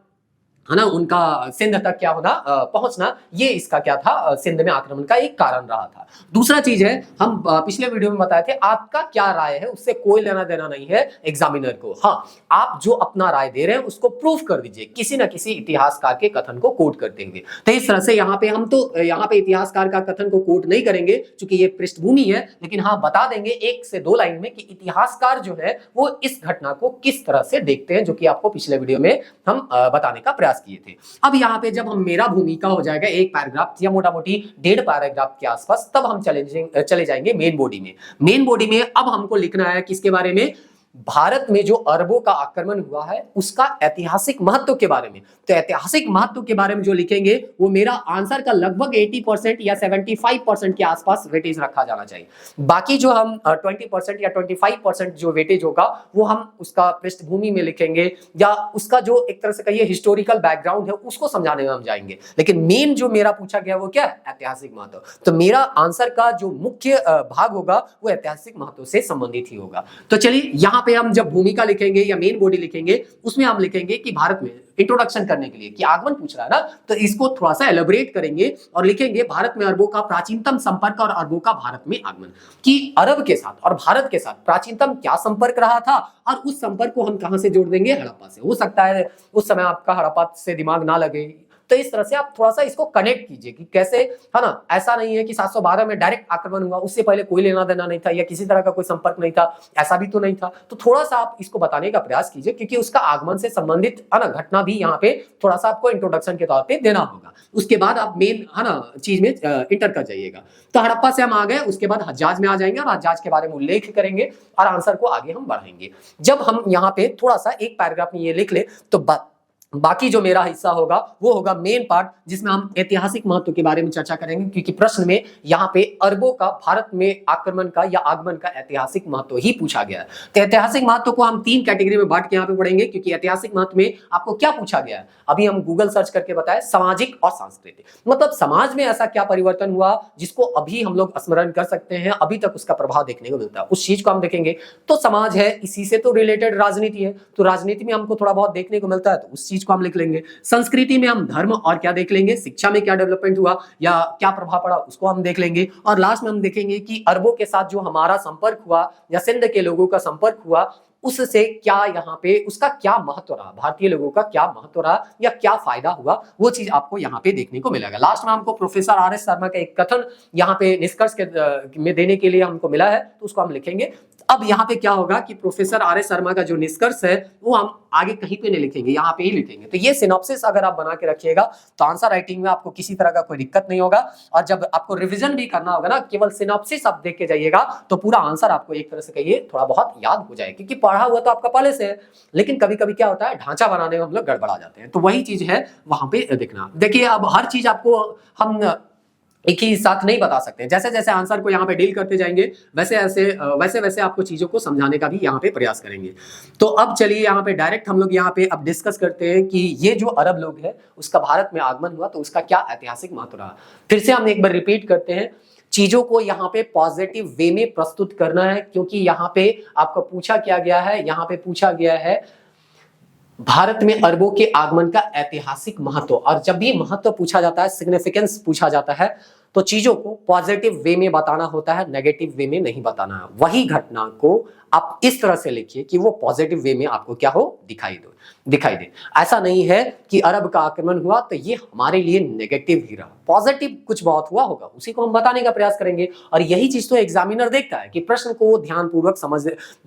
है ना, उनका सिंध तक क्या होना पहुंचना, ये इसका क्या था, सिंध में आक्रमण का एक कारण रहा था। दूसरा चीज है, हम पिछले वीडियो में बताए थे, आपका क्या राय है उससे कोई लेना देना नहीं है एग्जामिनर को। हाँ, आप जो अपना राय दे रहे हैं उसको प्रूफ कर दीजिए किसी ना किसी इतिहासकार के कथन को कोट कर देंगे। तो इस तरह से यहाँ पे हम तो यहाँ पे इतिहासकार का कथन को कोट नहीं करेंगे क्योंकि ये पृष्ठभूमि है, लेकिन हाँ बता देंगे 1 से 2 लाइन में कि इतिहासकार जो है वो इस घटना को किस तरह से देखते हैं, जो कि आपको पिछले वीडियो में हम बताने का प्रयास किए थे। अब यहाँ पे जब हम मेरा भूमिका हो जाएगा 1 पैराग्राफ या मोटा मोटी 1.5 पैराग्राफ के आसपास, तब हम चले जाएंगे मेन बॉडी में। मेन बॉडी में अब हमको लिखना है किसके बारे में, भारत में जो अरबों का आक्रमण हुआ है उसका ऐतिहासिक महत्व के बारे में। तो ऐतिहासिक महत्व के बारे में जो लिखेंगे वो मेरा आंसर का लगभग 80% या 75% के आसपास वेटेज रखा जाना चाहिए। बाकी जो हम 20% या 25% जो वेटेज होगा वो हम उसका पृष्ठभूमि में लिखेंगे या उसका जो एक तरह से कहिए हिस्टोरिकल बैकग्राउंड है उसको समझाने में हम जाएंगे। लेकिन मेन जो मेरा पूछा गया वो क्या है, ऐतिहासिक महत्व। तो मेरा आंसर का जो मुख्य भाग होगा वो ऐतिहासिक महत्व से संबंधित ही होगा। तो चलिए यहाँ पे हम जब भूमिका लिखेंगे या मेन बॉडी लिखेंगे उसमें हम लिखेंगे कि भारत में इंट्रोडक्शन करने के लिए कि आगमन पूछ रहा है ना, तो इसको थोड़ा सा एलैबोरेट करेंगे और लिखेंगे भारत में अरबों का प्राचीनतम संपर्क और अरबों का भारत में आगमन, कि अरब के साथ और भारत के साथ प्राचीनतम क्या संपर्क रहा था और उस संपर्क को हम कहां से जोड़ देंगे, हड़प्पा से। हो सकता है उस समय आपका हड़प्पा से दिमाग ना लगे, तो इस तरह से आप थोड़ा सा इसको कनेक्ट कीजिए कि कैसे, है ना। ऐसा नहीं है कि 712 में डायरेक्ट आक्रमण हुआ, उससे पहले कोई लेना देना नहीं था या किसी तरह का कोई संपर्क नहीं था, ऐसा भी तो नहीं था। तो थोड़ा सा आप इसको बताने का प्रयास कीजिए क्योंकि उसका आगमन से संबंधित, है ना, घटना भी यहाँ पे थोड़ा सा आपको इंट्रोडक्शन के तौर पे देना होगा। उसके बाद आप मेन, है ना, चीज में इंटर कर जाइएगा। तो हड़प्पा से हम आ गए, उसके बाद हज्जाज में आ जाएंगे और हज्जाज के बारे में उल्लेख करेंगे और आंसर को आगे हम बढ़ाएंगे। जब हम यहाँ पे थोड़ा सा 1 पैराग्राफ में ये लिख ले तो बाकी जो मेरा हिस्सा होगा वो होगा मेन पार्ट, जिसमें हम ऐतिहासिक महत्व के बारे में चर्चा करेंगे क्योंकि प्रश्न में यहाँ पे अरबों का भारत में आक्रमण का या आगमन का ऐतिहासिक महत्व ही पूछा गया है। तो ऐतिहासिक महत्व को हम 3 कैटेगरी में बांट के यहाँ पे पढ़ेंगे क्योंकि ऐतिहासिक महत्व में आपको क्या पूछा गया है अभी हम गूगल सर्च करके बताए, सामाजिक और सांस्कृतिक। मतलब समाज में ऐसा क्या परिवर्तन हुआ जिसको अभी हम लोग स्मरण कर सकते हैं, अभी तक उसका प्रभाव देखने को मिलता है, उस चीज को हम देखेंगे। तो समाज है, इसी से तो रिलेटेड राजनीति है, तो राजनीति में हमको थोड़ा बहुत देखने को मिलता है, तो उस चीज को हम लिख लेंगे। संस्कृति में हम धर्म और क्या देख लेंगे, शिक्षा में क्या डेवलपमेंट हुआ या क्या प्रभाव पड़ा उसको हम देख लेंगे। और लास्ट में हम देखेंगे कि अरबों के साथ जो हमारा संपर्क हुआ या सिंध के लोगों का संपर्क हुआ उससे क्या यहाँ पे उसका क्या महत्व रहा, भारतीय लोगों का क्या महत्व रहा या क्या फायदा हुआ, वो चीज आपको यहाँ पे देखने को मिलेगा। लास्ट में हमको प्रोफेसर आर.एस. शर्मा का एक कथन यहाँ पे निष्कर्ष के में देने के लिए हमको मिला है, तो उसको हम लिखेंगे। अब यहाँ पे क्या होगा कि प्रोफेसर आर.एस. शर्मा का जो निष्कर्ष है वो हम आगे कहीं पे नहीं लिखेंगे, यहाँ पे ही लिखेंगे। तो ये सिनॉप्सिस अगर आप बना के रखिएगा तो आंसर राइटिंग में आपको किसी तरह का कोई दिक्कत नहीं होगा। और जब आपको रिवीजन भी करना होगा ना, केवल सिनॉप्सिस आप देख के जाइएगा तो पूरा आंसर आपको एक तरह से कहिए थोड़ा बहुत याद हो जाए, क्योंकि पढ़ा हुआ तो आपका पहले से है, लेकिन कभी कभी क्या होता है ढांचा बनाने में हम लोग गड़बड़ा जाते हैं। तो वही चीज है वहां पे देखना। देखिए अब हर चीज आपको हम एक ही साथ नहीं बता सकते हैं, जैसे जैसे आंसर को यहाँ पे डील करते जाएंगे वैसे वैसे आपको चीजों को समझाने का भी यहाँ पे प्रयास करेंगे। तो अब चलिए यहाँ पे डायरेक्ट हम लोग यहाँ पे अब डिस्कस करते हैं कि ये जो अरब लोग हैं उसका भारत में आगमन हुआ तो उसका क्या ऐतिहासिक महत्व रहा। फिर से हम एक बार रिपीट करते हैं, चीजों को यहाँ पे पॉजिटिव वे में प्रस्तुत करना है, क्योंकि यहाँ पे आपको पूछा क्या गया है, यहाँ पे पूछा गया है भारत में अरबों के आगमन का ऐतिहासिक महत्व। और जब भी महत्व पूछा जाता है, सिग्निफिकेंस पूछा जाता है, तो चीजों को पॉजिटिव वे में बताना होता है, नेगेटिव वे में नहीं बताना है। वही घटना को आप इस तरह से लिखिए कि वो पॉजिटिव वे में आपको क्या हो, दिखाई दे। ऐसा नहीं है कि अरब का आक्रमण हुआ तो ये हमारे लिए नेगेटिव ही रहा, पॉजिटिव कुछ बहुत हुआ होगा, उसी को हम बताने का प्रयास करेंगे। और यही चीज तो एग्जामिनर देखता है कि प्रश्न को ध्यानपूर्वक समझ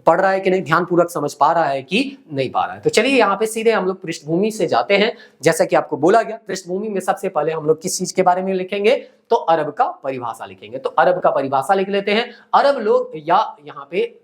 पढ़ रहा है कि नहीं, ध्यानपूर्वक समझ पा रहा है कि नहीं पा रहा है। तो चलिए यहाँ पे सीधे हम लोग पृष्ठभूमि से जाते हैं। जैसा कि आपको बोला गया, पृष्ठभूमि में सबसे पहले हम लोग किस चीज के बारे में लिखेंगे, तो अरब का परिभाषा लिखेंगे। तो अरब का परिभाषा लिख लेते हैं। अरब लोग या यहाँ पे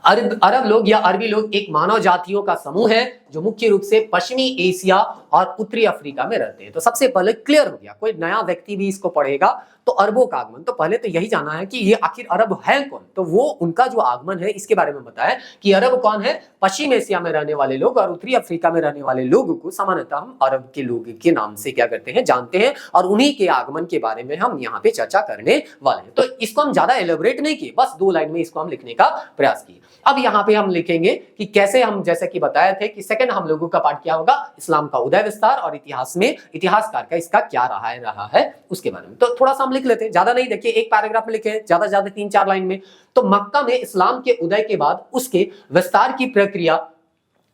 अरब लोग या अरबी लोग एक मानव जातियों का समूह है जो मुख्य रूप से पश्चिमी एशिया और उत्तरी अफ्रीका में रहते हैं। तो सबसे पहले क्लियर हो गया, कोई नया व्यक्ति भी इसको पढ़ेगा तो अरबों का आगमन, तो पहले तो यही जाना है कि ये आखिर अरब है कौन। तो वो उनका जो आगमन है इसके बारे में बताया कि अरब कौन है, पश्चिम एशिया में रहने वाले लोग और उत्तरी अफ्रीका में रहने वाले लोगों को सामान्यतः हम अरब के लोग के नाम से क्या करते हैं, जानते हैं। और उन्हीं के आगमन के बारे में हम यहाँ पे चर्चा करने वाले हैं। तो इसको हम ज्यादा एलेबोरेट नहीं किए, बस 2 लाइन में इसको हम लिखने का प्रयास किए। अब यहाँ पे हम लिखेंगे कि कैसे हम, जैसे कि बताए थे कि 2 सेकंड हम लोगों का पार्ट क्या होगा, इस्लाम का उदय विस्तार और इतिहास में इतिहासकार का इसका क्या रहा है उसके बारे में। तो थोड़ा सा हम लिख लेते हैं, ज्यादा नहीं, देखिए एक पैराग्राफ में लिखे, ज्यादा ज्यादा 3-4 लाइन में। तो मक्का में इस्लाम के उदय के बाद उसके विस्तार की प्रक्रिया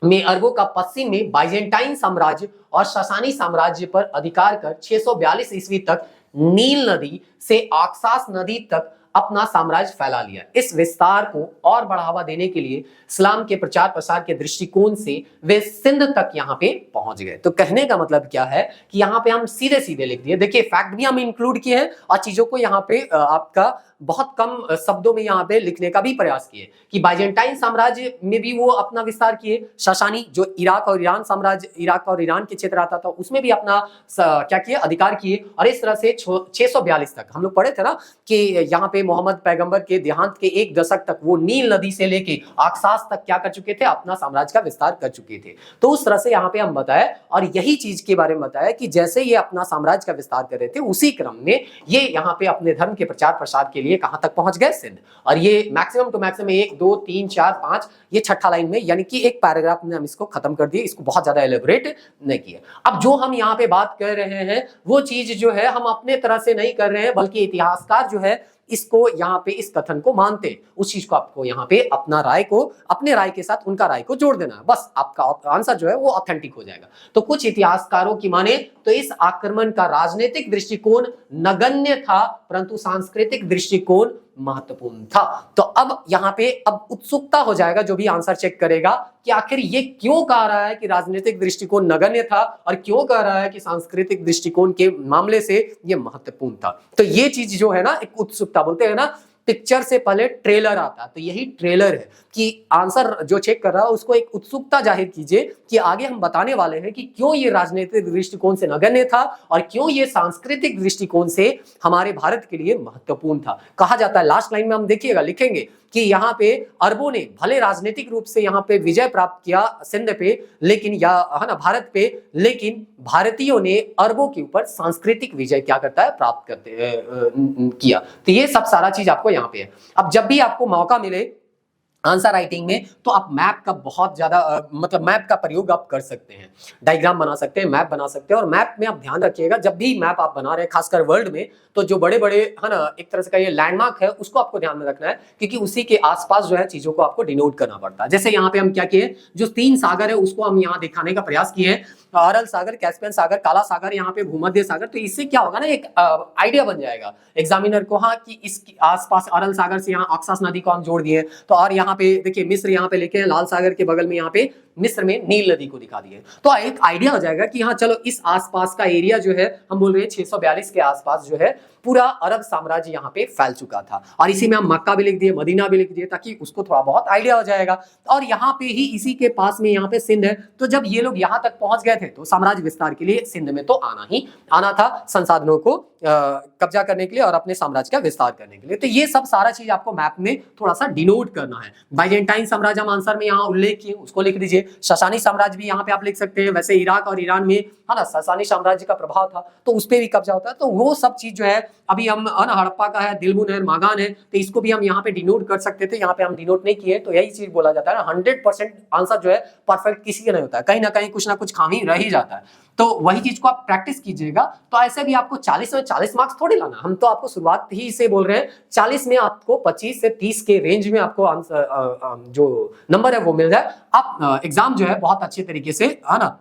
में अरबों का पश्चिम में बाइजेंटाइन साम्राज्य और ससानी साम्राज्य पर अधिकार कर 642 ईस्वी तक नील नदी से ऑक्सास नदी तक अपना साम्राज्य फैला लिया। इस विस्तार को और बढ़ावा देने के लिए इस्लाम के प्रचार प्रसार के दृष्टिकोण से वे सिंध तक यहाँ पे पहुंच गए। तो कहने का मतलब क्या है कि यहाँ पे हम सीधे सीधे लिख दिए, देखिए फैक्ट भी हम इंक्लूड किए हैं और चीजों को यहाँ पे आपका बहुत कम शब्दों में यहाँ पे लिखने का भी प्रयास किए कि बाइजेंटाइन साम्राज्य में भी वो अपना विस्तार किए, शशानी जो इराक और ईरान साम्राज्य, इराक और ईरान के क्षेत्र आता था उसमें भी अपना क्या किए, अधिकार किए। और इस तरह से 642 तक हम लोग पढ़े थे ना कि यहाँ पे मोहम्मद पैगंबर के देहांत के 1 दशक तक वो नील नदी से लेके ऑक्सास तक क्या कर चुके थे, अपना साम्राज्य का विस्तार कर चुके थे। तो उस तरह से यहाँ पे हम बताया और यही चीज के बारे में बताया कि जैसे ये अपना साम्राज्य का विस्तार कर रहे थे उसी क्रम में ये यहाँ पे अपने धर्म के प्रचार प्रसार के लिए कहां तक पहुंच गए, सिंध। और ये मैक्सिमम टू मैक्सिमम 1 2 3 4 5 ये छठा लाइन में, यानी कि एक पैराग्राफ में हम इसको खत्म कर दिए, इसको बहुत ज्यादा एलेबोरेट नहीं किया। अब जो हम यहाँ पे बात कर रहे हैं वो चीज जो है हम अपने तरह से नहीं कर रहे हैं, बल्कि इतिहासकार जो है इसको यहाँ पे इस कथन को मानते हैं, उस चीज को आपको यहाँ पे अपना राय को, अपने राय के साथ उनका राय को जोड़ देना है, बस आपका आंसर जो है वो ऑथेंटिक हो जाएगा। तो कुछ इतिहासकारों की माने तो इस आक्रमण का राजनीतिक दृष्टिकोण नगण्य था, परंतु सांस्कृतिक दृष्टिकोण महत्वपूर्ण था। तो अब यहाँ पे अब उत्सुकता हो जाएगा जो भी आंसर चेक करेगा कि आखिर ये क्यों कह रहा है कि राजनीतिक दृष्टिकोण नगण्य था और क्यों कह रहा है कि सांस्कृतिक दृष्टिकोण के मामले से ये महत्वपूर्ण था। तो ये चीज जो है ना, एक उत्सुकता, बोलते हैं ना पिक्चर से पहले ट्रेलर आता है, तो यही ट्रेलर है कि आंसर जो चेक कर रहा है उसको एक उत्सुकता जाहिर कीजिए कि आगे हम बताने वाले हैं कि क्यों ये राजनीतिक दृष्टिकोण से नगण्य था और क्यों ये सांस्कृतिक दृष्टिकोण से हमारे भारत के लिए महत्वपूर्ण था। कहा जाता है, लास्ट लाइन में हम देखिएगा लिखेंगे कि यहाँ पे अरबों ने भले राजनीतिक रूप से यहाँ पे विजय प्राप्त किया सिंध पे, लेकिन या है ना भारत पे, लेकिन भारतीयों ने अरबों के ऊपर सांस्कृतिक विजय क्या करता है, प्राप्त किया। तो ये सब सारा चीज आपको यहाँ पे है। अब जब भी आपको मौका मिले आंसर राइटिंग में तो आप मैप का बहुत ज्यादा मतलब मैप का प्रयोग आप कर सकते हैं, डायग्राम बना सकते हैं, मैप बना सकते हैं। और मैप में आप ध्यान रखिएगा जब भी मैप आप बना रहे हैं, खासकर वर्ल्ड में, तो जो बड़े बड़े है ना एक तरह से का ये लैंडमार्क है उसको आपको ध्यान में रखना है, क्योंकि उसी के आसपास जो है चीजों को आपको डिनोट करना पड़ता है। जैसे यहाँ पे हम क्या किए, जो 3 सागर है उसको हम यहाँ दिखाने का प्रयास किए हैं, अरल सागर, कैस्पियन सागर, काला सागर, यहाँ पे भूमध्य सागर। तो इससे क्या होगा ना, एक आइडिया बन जाएगा एग्जामिनर को, हाँ कि इसके आसपास अरल सागर से यहाँ ऑक्सास नदी को हम जोड़ दिए। तो और यहाँ पे देखिए मिस्र यहाँ पे लिखे हैं, लाल सागर के बगल में यहाँ पे मिस्र में नील नदी को दिखा दिए। तो एक आइडिया हो जाएगा कि हाँ चलो इस आसपास का एरिया जो है हम बोल रहे हैं 642 के आसपास जो है पूरा अरब साम्राज्य यहाँ पे फैल चुका था। और इसी में हम मक्का भी लिख दिए, मदीना भी लिख दिए, ताकि उसको थोड़ा बहुत आइडिया हो जाएगा। और यहाँ पे ही इसी के पास में यहाँ पे सिंध है। तो जब ये लोग यहाँ तक पहुंच गए थे तो साम्राज्य विस्तार के लिए सिंध में तो आना ही आना था, संसाधनों को कब्जा करने के लिए और अपने साम्राज्य का विस्तार करने के लिए। तो ये सब सारा चीज आपको मैप में थोड़ा सा डिनोट करना है। बाइजेंटाइन साम्राज्य हम आंसर में यहाँ उल्लेख किए, उसको लिख दीजिए। ससानी साम्राज्य भी यहाँ पे आप लिख सकते हैं। वैसे इराक और ईरान में है ना ससानी साम्राज्य का प्रभाव था, तो उस पर भी कब्जा होता है। तो वो सब चीज जो है अभी हम है ना हड़प्पा का है, दिलमुन है, मागान है, तो इसको भी हम यहाँ पे डिनोट कर सकते थे, यहाँ पे हम डिनोट नहीं किए। तो यही चीज बोला जाता है ना 100% आंसर जो है परफेक्ट किसी का नहीं होता है, कहीं ना कहीं कुछ ना कुछ खामी रह ही जाता है। तो वही चीज को आप प्रैक्टिस कीजिएगा। तो ऐसे भी आपको 40 में 40 मार्क्स थोड़ी लाना, हम तो आपको शुरुआत ही से बोल रहे हैं 40 में आपको 25 से 30 के रेंज में आपको आंसर जो नंबर है वो मिल जाए। आप एग्जाम जो है बहुत अच्छे तरीके से है ना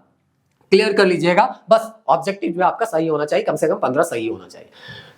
क्लियर कर लीजिएगा। बस ऑब्जेक्टिव जो है आपका सही होना चाहिए, कम से कम 15 सही होना चाहिए।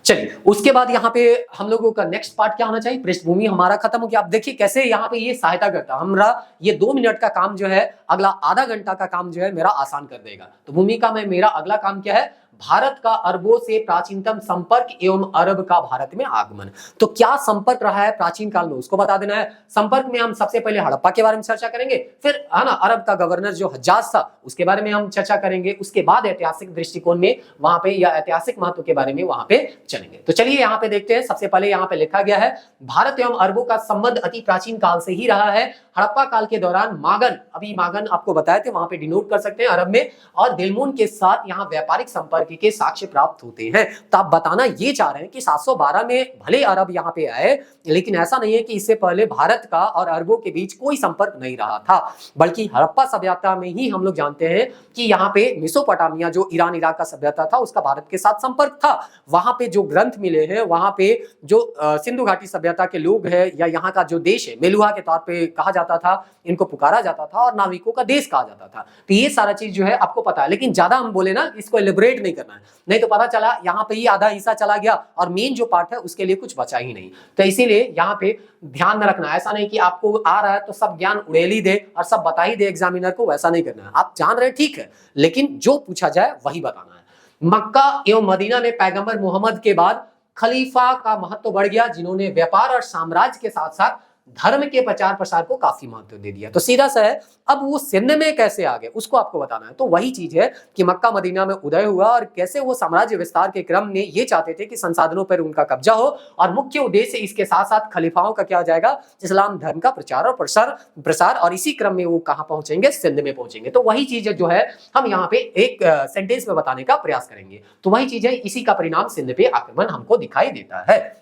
चलिए उसके बाद यहाँ पे हम लोगों का नेक्स्ट पार्ट क्या होना चाहिए, पृष्ठभूमि हमारा खत्म हो गया। आप देखिए कैसे यहाँ पे ये सहायता करता है, हमारा ये 2 मिनट का काम जो है अगला आधा घंटा का काम जो है मेरा आसान कर देगा। तो भूमिका में मेरा अगला काम क्या है, भारत का अरबों से प्राचीनतम संपर्क एवं अरब का भारत में आगमन। तो क्या संपर्क रहा है प्राचीन काल में उसको बता देना है। संपर्क में हम सबसे पहले हड़प्पा के बारे में चर्चा करेंगे, फिर है ना अरब का गवर्नर जो हज्जाज था उसके बारे में हम चर्चा करेंगे। उसके बाद ऐतिहासिक दृष्टिकोण में वहां पे या ऐतिहासिक महत्व के बारे में वहां पे चलेंगे। तो चलिए यहाँ पे देखते हैं। सबसे पहले यहाँ पे लिखा गया है भारत एवं अरबों का संबंध अति प्राचीन काल से ही रहा है। हड़प्पा काल के दौरान मागन, अभी मागन आपको बताए थे, वहां पे डिनोट कर सकते हैं अरब में, और दिलमुन के साथ यहाँ व्यापारिक संपर्क संपत्ति के साक्ष्य प्राप्त होते हैं। तो आप बताना ये चाह रहे हैं कि 712 में भले अरब यहाँ पे आए, लेकिन ऐसा नहीं है कि इससे पहले भारत का और अरबों के बीच कोई संपर्क नहीं रहा था, बल्कि हड़प्पा सभ्यता में ही हम लोग जानते हैं कि यहाँ पे मेसोपोटामिया जो ईरान इराक का सभ्यता था उसका भारत के साथ संपर्क था। वहां पे जो ग्रंथ मिले हैं, वहां पे जो सिंधु घाटी सभ्यता के लोग हैं या यहाँ का जो देश है, मेलुहा के तौर पे कहा जाता था, इनको पुकारा जाता था और नाविकों का देश कहा जाता था। तो ये सारा चीज जो है आपको पता है, लेकिन ज्यादा हम बोले ना इसको एलिब्रेट नहीं करना है, नहीं तो पता चला यहाँ पे ही आधा हिस्सा चला गया और मेन जो पार्ट है उसके लिए कुछ बचा ही नहीं। तो इसीलिए यहाँ पे ध्यान में रखना, ऐसा नहीं कि आपको आ रहा है तो सब ज्ञान उड़ेल ही दे और सब बता ही दे एग्जामिनर को, वैसा नहीं करना है। आप जान रहे ठीक है, लेकिन जो पूछा जाए वही बताना है। मक्का एवं मदीना में पैगंबर मोहम्मद के बाद खलीफा का महत्व बढ़ गया, जिन्होंने व्यापार और साम्राज्य के साथ साथ धर्म के प्रचार प्रसार को काफी महत्व दे दिया। तो सीधा सा है, अब वो सिंध में कैसे आ गए उसको आपको बताना है। तो वही चीज है कि मक्का मदीना में उदय हुआ और कैसे वो साम्राज्य विस्तार के क्रम में ये चाहते थे कि संसाधनों पर उनका कब्जा हो, और मुख्य उद्देश्य इसके साथ साथ खलीफाओं का क्या हो जाएगा, इस्लाम धर्म का प्रचार और प्रसार। और इसी क्रम में वो कहां पहुंचेंगे, सिंध में पहुंचेंगे। तो वही चीज जो है हम यहाँ पे एक सेंटेंस में बताने का प्रयास करेंगे। तो वही चीज है, इसी का परिणाम सिंध पे आक्रमण हमको दिखाई देता है।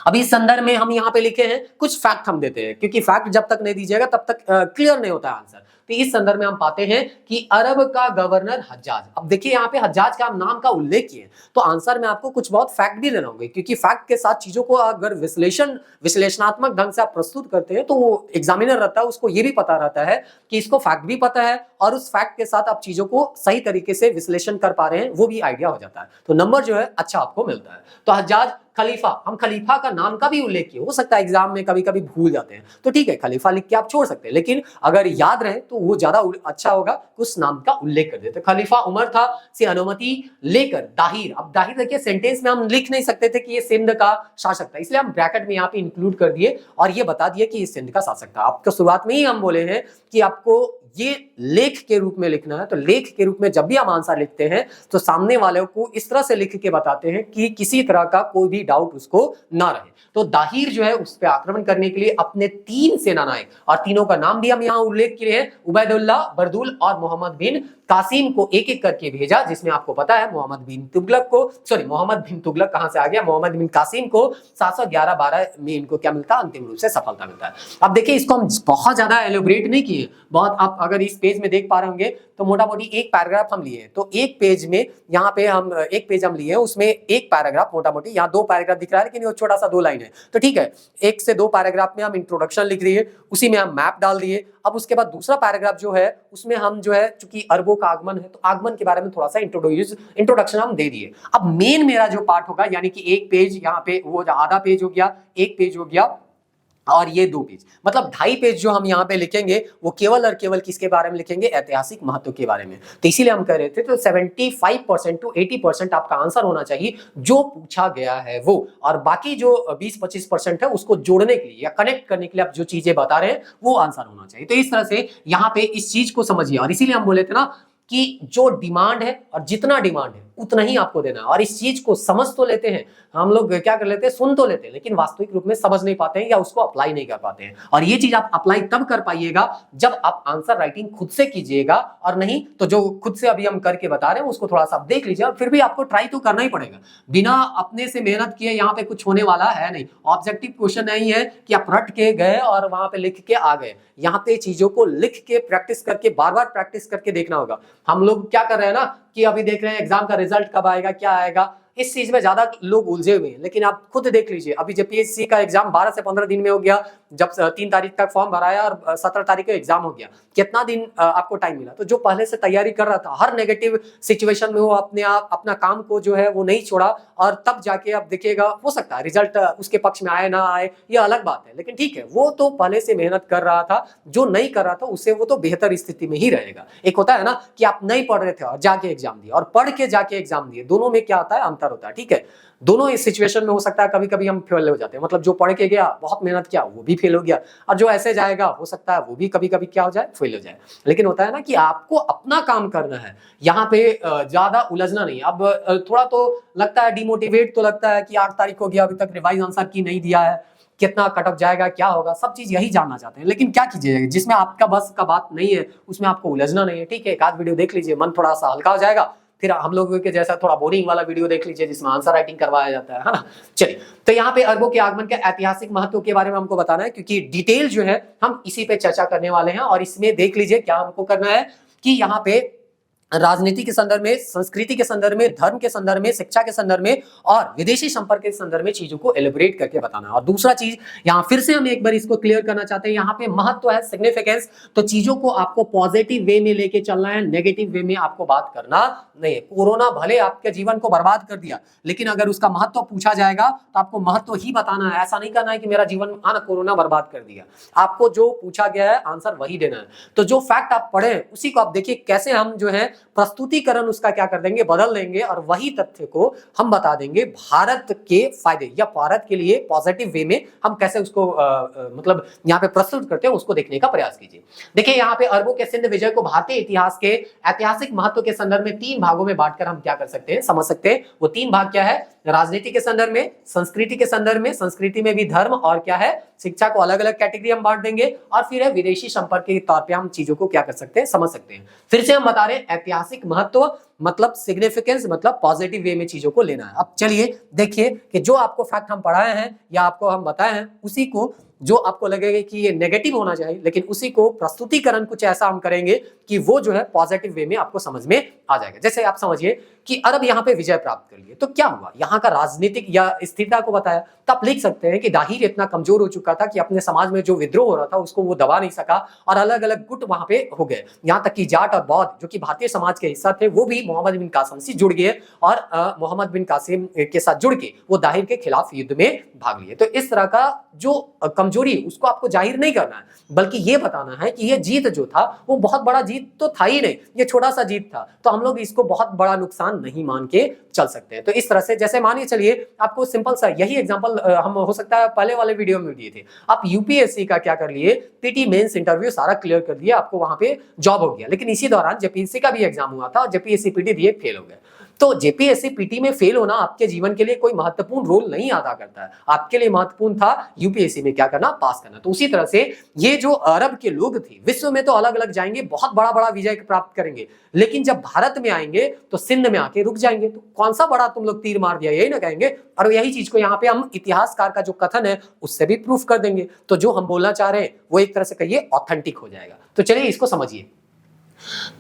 अब इस संदर्भ में हम यहाँ पे लिखे हैं कुछ फैक्ट हम देते हैं, क्योंकि फैक्ट जब तक नहीं दीजिएगा तब तक क्लियर नहीं होता आंसर। तो इस संदर्भ में हम पाते हैं कि अरब का गवर्नर हज्जाज, अब देखिए यहाँ पे हज्जाज का नाम का उल्लेख किए, तो आंसर में आपको कुछ बहुत फैक्ट भी देना होंगे, क्योंकि फैक्ट के साथ चीजों को अगर विश्लेषणात्मक ढंग से आप प्रस्तुत करते हैं तो वो एग्जामिनर रहता है उसको ये भी पता रहता है कि इसको फैक्ट भी पता है और उस फैक्ट के साथ आप चीजों को सही तरीके से विश्लेषण कर पा रहे हैं, वो भी आइडिया हो जाता है। तो नंबर जो है अच्छा आपको मिलता है। तो हज्जाज खलीफा, हम खलीफा का नाम का भी उल्लेख किए, हो सकता है एग्जाम में कभी कभी भूल जाते हैं, तो ठीक है खलीफा लिख के आप छोड़ सकते हैं, लेकिन अगर याद रहे तो वो ज्यादा अच्छा होगा, उस नाम का उल्लेख कर देते। खलीफा उमर था से अनुमति लेकर दाहिर, अब दाहिर देखिए सेंटेंस में हम लिख नहीं सकते थे कि ये सिंध का शासक था, इसलिए हम ब्रैकेट में यहाँ पे इंक्लूड कर दिए और ये बता दिए कि ये सिंध का शासक था। आपको शुरुआत में ही हम बोले हैं कि आपको ये लेख के रूप में लिखना है, तो लेख के रूप में जब भी हम आंसर लिखते हैं तो सामने वाले को इस तरह से लिख के बताते हैं कि किसी तरह का कोई भी डाउट उसको ना रहे। तो दाहिर जो है उस पर आक्रमण करने के लिए अपने 3 सेनानायक, और तीनों का नाम भी हम यहाँ उल्लेख किए हैं, उबैदुल्ला, बरदुल और मोहम्मद बिन कासिम को एक एक करके भेजा, जिसमें आपको पता है मोहम्मद बिन तुगलक कहां से आ गया, मोहम्मद बिन कासिम को 711-12 में इनको क्या मिलता है, अंतिम रूप से सफलता मिलता है। अब देखिए इसको हम बहुत ज्यादा एलोबरेट नहीं किए, बहुत आप अगर इस पेज में देख पा रहे होंगे तो मोटा मोटी एक पैराग्राफ हम लिए, तो एक पेज में यहाँ पे हम एक पेज हम लिए, उसमें एक पैराग्राफ मोटा मोटी, यहाँ 2 पैराग्राफ दिख रहा है लेकिन वो छोटा सा 2 लाइन है, तो ठीक है 1 से 2 पैराग्राफ में हम इंट्रोडक्शन लिख दिए, उसी में हम मैप डाल दिए। अब उसके बाद दूसरा पैराग्राफ जो है उसमें हम जो है, चूंकि अरबों का आगमन है तो आगमन के बारे में थोड़ा सा इंट्रोडक्शन हम दे दिए। अब मेन मेरा जो पार्ट होगा, यानी कि एक पेज यहाँ पे वो आधा पेज हो गया, एक पेज हो गया और ये 2 पेज, मतलब 2.5 पेज जो हम यहाँ पे लिखेंगे वो केवल और केवल किसके बारे में लिखेंगे, ऐतिहासिक महत्व के बारे में। तो इसीलिए हम कह रहे थे तो 75% to 80% आपका आंसर होना चाहिए जो पूछा गया है वो, और बाकी जो 20-25% है उसको जोड़ने के लिए या कनेक्ट करने के लिए आप जो चीजें बता रहे हैं वो आंसर होना चाहिए। तो इस तरह से यहाँ पे इस चीज को समझिए, और इसीलिए हम बोले थे ना कि जो डिमांड है और जितना डिमांड है उतना ही आपको देना है। और इस चीज को समझ तो लेते हैं हम लोग, क्या कर लेते हैं, सुन तो लेते हैं, लेकिन वास्तविक रूप में समझ नहीं पाते हैं या उसको अप्लाई नहीं कर पाते हैं। और ये चीज आप अप्लाई तब कर पाइएगा जब आप आंसर राइटिंग खुद से कीजिएगा, और नहीं तो जो खुद से अभी हम करके बता रहे हैं उसको थोड़ा सा आप देख लीजिए, और फिर भी आपको ट्राई तो करना ही पड़ेगा। बिना अपने से मेहनत किए यहाँ पे कुछ होने वाला है नहीं। ऑब्जेक्टिव क्वेश्चन नहीं है कि आप रट के गए और वहां पे लिख के आ गए, यहाँ पे चीजों को लिख के प्रैक्टिस करके बार बार प्रैक्टिस करके देखना होगा। हम लोग क्या कर रहे हैं ना कि अभी देख रहे हैं एग्जाम का रिजल्ट कब आएगा, क्या आएगा, इस चीज में ज्यादा लोग उलझे हुए हैं। लेकिन आप खुद देख लीजिए, अभी जब पीएससी का एग्जाम 12 से 15 दिन में हो गया, जब 3 तारीख तक फॉर्म भराया और 17 तारीख को एग्जाम हो गया, कितना दिन आपको टाइम मिला। तो जो पहले से तैयारी कर रहा था, हर नेगेटिव सिचुएशन में वो अपने आप अपना काम को जो है वो नहीं छोड़ा, और तब जाके आप देखिएगा, हो सकता है रिजल्ट उसके पक्ष में आए ना आए, ये अलग बात है, लेकिन ठीक है वो तो पहले से मेहनत कर रहा था। जो नहीं कर रहा था उससे वो तो बेहतर स्थिति में ही रहेगा। एक होता है ना कि आप नहीं पढ़ रहे थे और जाके एग्जाम दिया, और पढ़ के जाके एग्जाम दिए, दोनों में क्या होता है, अंतर होता है। ठीक है, दोनों इस सिचुएशन में हो सकता है कभी कभी हम फेल हो जाते हैं, मतलब जो पढ़ के गया बहुत मेहनत किया वो भी फेल हो गया, और जो ऐसे जाएगा हो सकता है वो भी कभी कभी क्या हो जाए, फेल हो जाए। लेकिन होता है ना कि आपको अपना काम करना है, यहाँ पे ज्यादा उलझना नहीं। अब थोड़ा तो लगता है डिमोटिवेट, तो लगता है कि 8 तारीख हो गया अभी तक रिवाइज आंसर की नहीं दिया है, कितना कट ऑफ जाएगा, क्या होगा, सब चीज यही जानना चाहते हैं। लेकिन क्या कीजिएगा, जिसमें आपका बस का बात नहीं है उसमें आपको उलझना नहीं है। ठीक है, एक आध वीडियो देख लीजिए, मन थोड़ा सा हल्का हो जाएगा, फिर हम लोगों के जैसा थोड़ा बोरिंग वाला वीडियो देख लीजिए जिसमें आंसर राइटिंग करवाया जाता है ना। चलिए, तो यहाँ पे अरबों के आगमन के ऐतिहासिक महत्व के बारे में हमको बताना है, क्योंकि डिटेल जो है हम इसी पे चर्चा करने वाले हैं। और इसमें देख लीजिए क्या हमको करना है कि यहाँ पे राजनीति के संदर्भ में, संस्कृति के संदर्भ में, धर्म के संदर्भ में, शिक्षा के संदर्भ में और विदेशी संपर्क के संदर्भ में चीजों को एलिब्रेट करके बताना है। और दूसरा चीज यहाँ फिर से हम एक बार इसको क्लियर करना चाहते हैं, यहाँ पे महत्व है सिग्निफिकेंस। तो चीजों को आपको पॉजिटिव वे में लेके चलना है, नेगेटिव वे में आपको बात करना नहीं है। कोरोना भले आपके जीवन को बर्बाद कर दिया, लेकिन अगर उसका महत्व पूछा जाएगा तो आपको महत्व ही बताना है। ऐसा नहीं करना है कि मेरा जीवन कोरोना बर्बाद कर दिया। आपको जो पूछा गया है आंसर वही देना है। तो जो फैक्ट आप पढ़े उसी को आप देखिए कैसे हम जो है प्रस्तुतिकरण उसका क्या कर देंगे, बदल देंगे और वही तथ्य को हम बता देंगे भारत के फायदे या भारत के लिए पॉजिटिव वे में हम कैसे उसको मतलब यहाँ पे प्रस्तुत करते हैं, उसको देखने का प्रयास कीजिए। देखिए यहाँ पे अरबों के सिंध विजय को भारतीय इतिहास के ऐतिहासिक महत्व के संदर्भ में 3 भागों में बांटकर हम क्या कर सकते हैं, समझ सकते हैं। वो 3 भाग क्या है, राजनीति के संदर्भ में, संस्कृति के संदर्भ में, संस्कृति में भी धर्म, और क्या है शिक्षा को अलग अलग कैटेगरी हम बांट देंगे, और फिर है विदेशी संपर्क के तौर पे हम चीजों को क्या कर सकते हैं, समझ सकते हैं। फिर से हम बता रहे हैं ऐतिहासिक महत्व मतलब सिग्निफिकेंस मतलब पॉजिटिव वे में चीजों को लेना है। अब चलिए देखिए कि जो आपको फैक्ट हम पढ़ाए हैं या आपको हम बताए हैं उसी को जो आपको लगेगा कि ये नेगेटिव होना चाहिए, लेकिन उसी को प्रस्तुतिकरण कुछ ऐसा हम करेंगे कि वो जो है पॉजिटिव वे में आपको समझ में आ जाएगा। जैसे आप समझिए कि अरब यहाँ पे विजय प्राप्त कर लिए तो क्या हुआ, यहाँ का राजनीतिक या स्थिरता को बताया। तो आप लिख सकते हैं कि दाहिर इतना कमजोर हो चुका था कि अपने समाज में जो विद्रोह हो रहा था उसको वो दबा नहीं सका और अलग अलग गुट वहां पे हो गए। यहाँ तक कि जाट और बौद्ध जो कि भारतीय समाज के हिस्सा थे वो भी मोहम्मद बिन कासिम से जुड़ गए और मोहम्मद बिन कासिम के साथ जुड़ के वो दाहिर के खिलाफ युद्ध में भाग लिए। तो इस तरह का जो कमजोरी उसको आपको जाहिर नहीं करना है, बल्कि ये बताना है कि ये जीत जो था वो बहुत बड़ा जीत तो था ही नहीं, ये छोटा सा जीत था। तो हम लोग इसको बहुत बड़ा नुकसान नहीं मान के चल सकते हैं। तो इस तरह से जैसे मानिए चलिए आपको सिंपल सा यही एग्जांपल हम हो सकता है पहले वाले वीडियो में दिए थे। आप यूपीएससी का क्या कर लिए, पीटी मेंस इंटरव्यू सारा क्लियर कर दिया, आपको वहां पे जॉब हो गया। लेकिन इसी दौरान जेपीएससी का भी एग्जाम हुआ था और जेपीएससी पीटी दिए फेल हो गए। तो जेपीएससी पीटी में फेल होना आपके जीवन के लिए कोई महत्वपूर्ण रोल नहीं अदा करता है। आपके लिए महत्वपूर्ण था यूपीएससी में क्या करना, पास करना। तो उसी तरह से ये जो अरब के लोग थे विश्व में तो अलग अलग जाएंगे, बहुत बड़ा बड़ा विजय प्राप्त करेंगे, लेकिन जब भारत में आएंगे तो सिंध में आके रुक जाएंगे। तो कौन सा बड़ा तुम लोग तीर मार दिया, यही ना कहेंगे। और यही चीज को यहाँ पे हम इतिहासकार का जो कथन है उससे भी प्रूफ कर देंगे। तो जो हम बोलना चाह रहे हैं वो एक तरह से कहिए ऑथेंटिक हो जाएगा। तो चलिए इसको समझिए।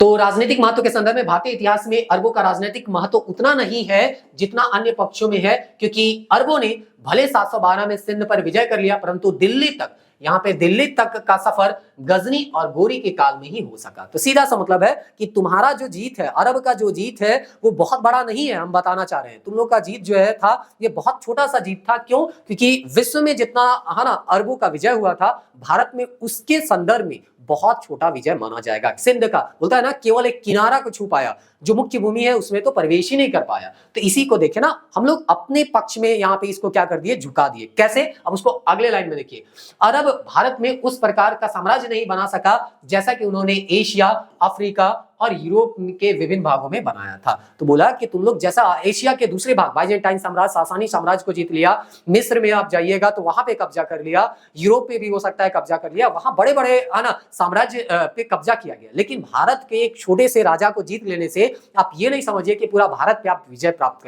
तो राजनीतिक महत्व के संदर्भ में भारतीय इतिहास में अरबों का राजनीतिक महत्व उतना नहीं है जितना अन्य पक्षों में है, क्योंकि अरबों ने भले 712 में सिंध पर विजय कर लिया, परंतु दिल्ली तक, यहाँ पे दिल्ली तक का सफर गजनी और गोरी के काल में ही हो सका। तो सीधा सा मतलब है कि तुम्हारा जो जीत है, अरब का जो जीत है वो बहुत बड़ा नहीं है। हम बताना चाह रहे हैं तुम लोग का जीत जो है था ये बहुत छोटा सा जीत था। क्यों? क्योंकि विश्व में जितना है ना अरबों का विजय हुआ था, भारत में उसके संदर्भ में बहुत छोटा विजय माना जाएगा। सिंध का बोलता है ना केवल एक किनारा को छू पाया, जो मुख्य भूमि है उसमें तो प्रवेश ही नहीं कर पाया। तो इसी को देखे ना हम लोग अपने पक्ष में यहाँ पे इसको क्या कर दिए, झुका दिए। कैसे? अब उसको अगले लाइन में देखिए। अरब भारत में उस प्रकार का साम्राज्य नहीं बना सका जैसा कि उन्होंने एशिया, अफ्रीका और यूरोप के विभिन्न भागों में बनाया था। तो बोला कि तुम लोग जैसा एशिया के दूसरे भाग बाइजेंटाइन साम्राज्य, सासानी साम्राज्य को जीत लिया, मिस्र में आप जाइएगा तो वहां पे कब्जा कर लिया, यूरोप पे भी हो सकता है कब्जा कर लिया, वहां बड़े बड़े है ना साम्राज्य पे कब्जा किया गया। लेकिन भारत के एक छोटे से राजा को जीत लेने से आप ये नहीं समझिए कि पूरा भारत पे आप विजय प्राप्त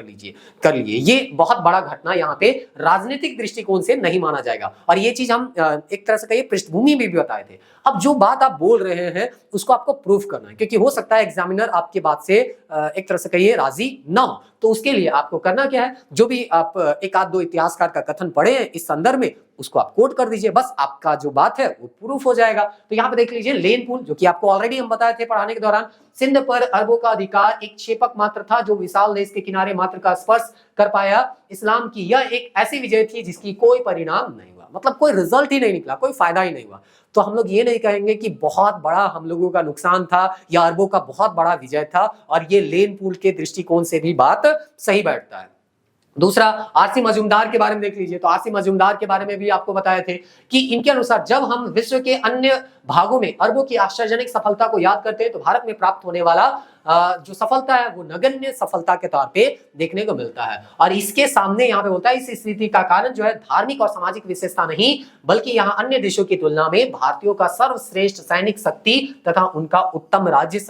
कर लिए। ये बहुत बड़ा घटना यहाँ पे राजनीतिक दृष्टिकोण से नहीं माना जाएगा। और ये चीज हम एक तरह से कहिए पृष्ठभूमि में भी बताए थे। अब जो बात आप बोल रहे हैं उसको आपको प्रूफ करना है, क्योंकि हो सकता है एग्जामिनर आपके बात से एक तरह से कहिए राजी ना हो। तो उसके लिए आपको करना क्या है, जो भी आप एक आध दो इतिहासकार का कथन पढ़े हैं इस संदर्भ में उसको आप कोट कर दीजिए, बस आपका जो बात है वो प्रूफ हो जाएगा। तो यहाँ पे देख लीजिए लेन पुल, जो कि आपको ऑलरेडी हम बताए थे पढ़ाने के दौरान, सिंध पर अरबों का अधिकार एक क्षेपक मात्र था जो विशाल देश के किनारे मात्र का स्पर्श कर पाया। इस्लाम की यह एक ऐसी विजय थी जिसकी कोई परिणाम नहीं हुआ, मतलब कोई रिजल्ट ही नहीं निकला, कोई फायदा ही नहीं हुआ। तो हम लोग ये नहीं कहेंगे कि बहुत बड़ा हम लोगों का नुकसान था या अरबों का बहुत बड़ा विजय था, और ये लेन पुल के दृष्टिकोण से भी बात सही बैठता है। दूसरा, आरसी मजूमदार के बारे में देख लीजिए। तो आरसी मजूमदार के बारे में भी आपको बताए थे कि इनके अनुसार जब हम विश्व के अन्य भागों में अरबों की आश्चर्यजनक सफलता को याद करते हैं तो भारत में प्राप्त होने वाला जो सफलता है वो नगण्य सफलता के तौर पे देखने को मिलता है। और इसके सामने यहाँ पे बोलता है इस स्थिति का कारण जो है धार्मिक और सामाजिक विशेषता नहीं, बल्कि यहाँ अन्य देशों की तुलना में भारतीयों का सर्वश्रेष्ठ सैनिक शक्ति तथा उनका उत्तम राज्य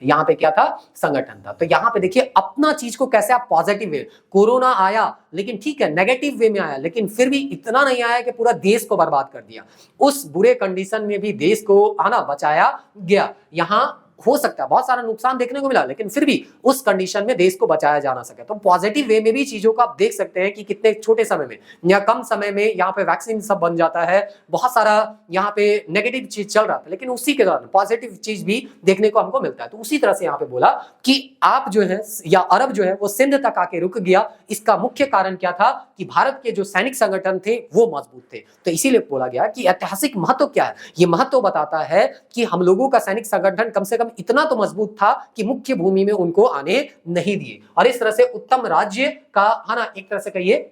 यहाँ पे क्या था, संगठन था। तो यहाँ पे देखिए अपना चीज को कैसे आप पॉजिटिव वे, कोरोना आया लेकिन ठीक है नेगेटिव वे में आया, लेकिन फिर भी इतना नहीं आया कि पूरा देश को बर्बाद कर दिया। उस बुरे कंडीशन में भी देश को आना बचाया गया। यहाँ हो सकता है बहुत सारा नुकसान देखने को मिला, लेकिन फिर भी उस कंडीशन में देश को बचाया जा ना सके। तो पॉजिटिव वे में भी चीजों को आप देख सकते हैं कि कितने छोटे समय में या कम समय में यहाँ पे वैक्सीन सब बन जाता है, बहुत सारा यहाँ पे नेगेटिव चीज चल रहा था, लेकिन उसी के दौरान पॉजिटिव चीज भी देखने को हमको मिलता है। तो उसी तरह से यहाँ पे बोला कि आप जो है या अरब जो है वो सिंध तक आके रुक गया। इसका मुख्य कारण क्या था कि भारत के जो सैनिक संगठन थे वो मजबूत थे। तो इसीलिए बोला गया कि ऐतिहासिक महत्व क्या है, ये महत्व बताता है कि हम लोगों का सैनिक संगठन कम से कम इतना तो मजबूत था कि मुख्य भूमि में उनको आने नहीं दिए। और इस तरह से उत्तम राज्य का है ना एक तरह से कहिए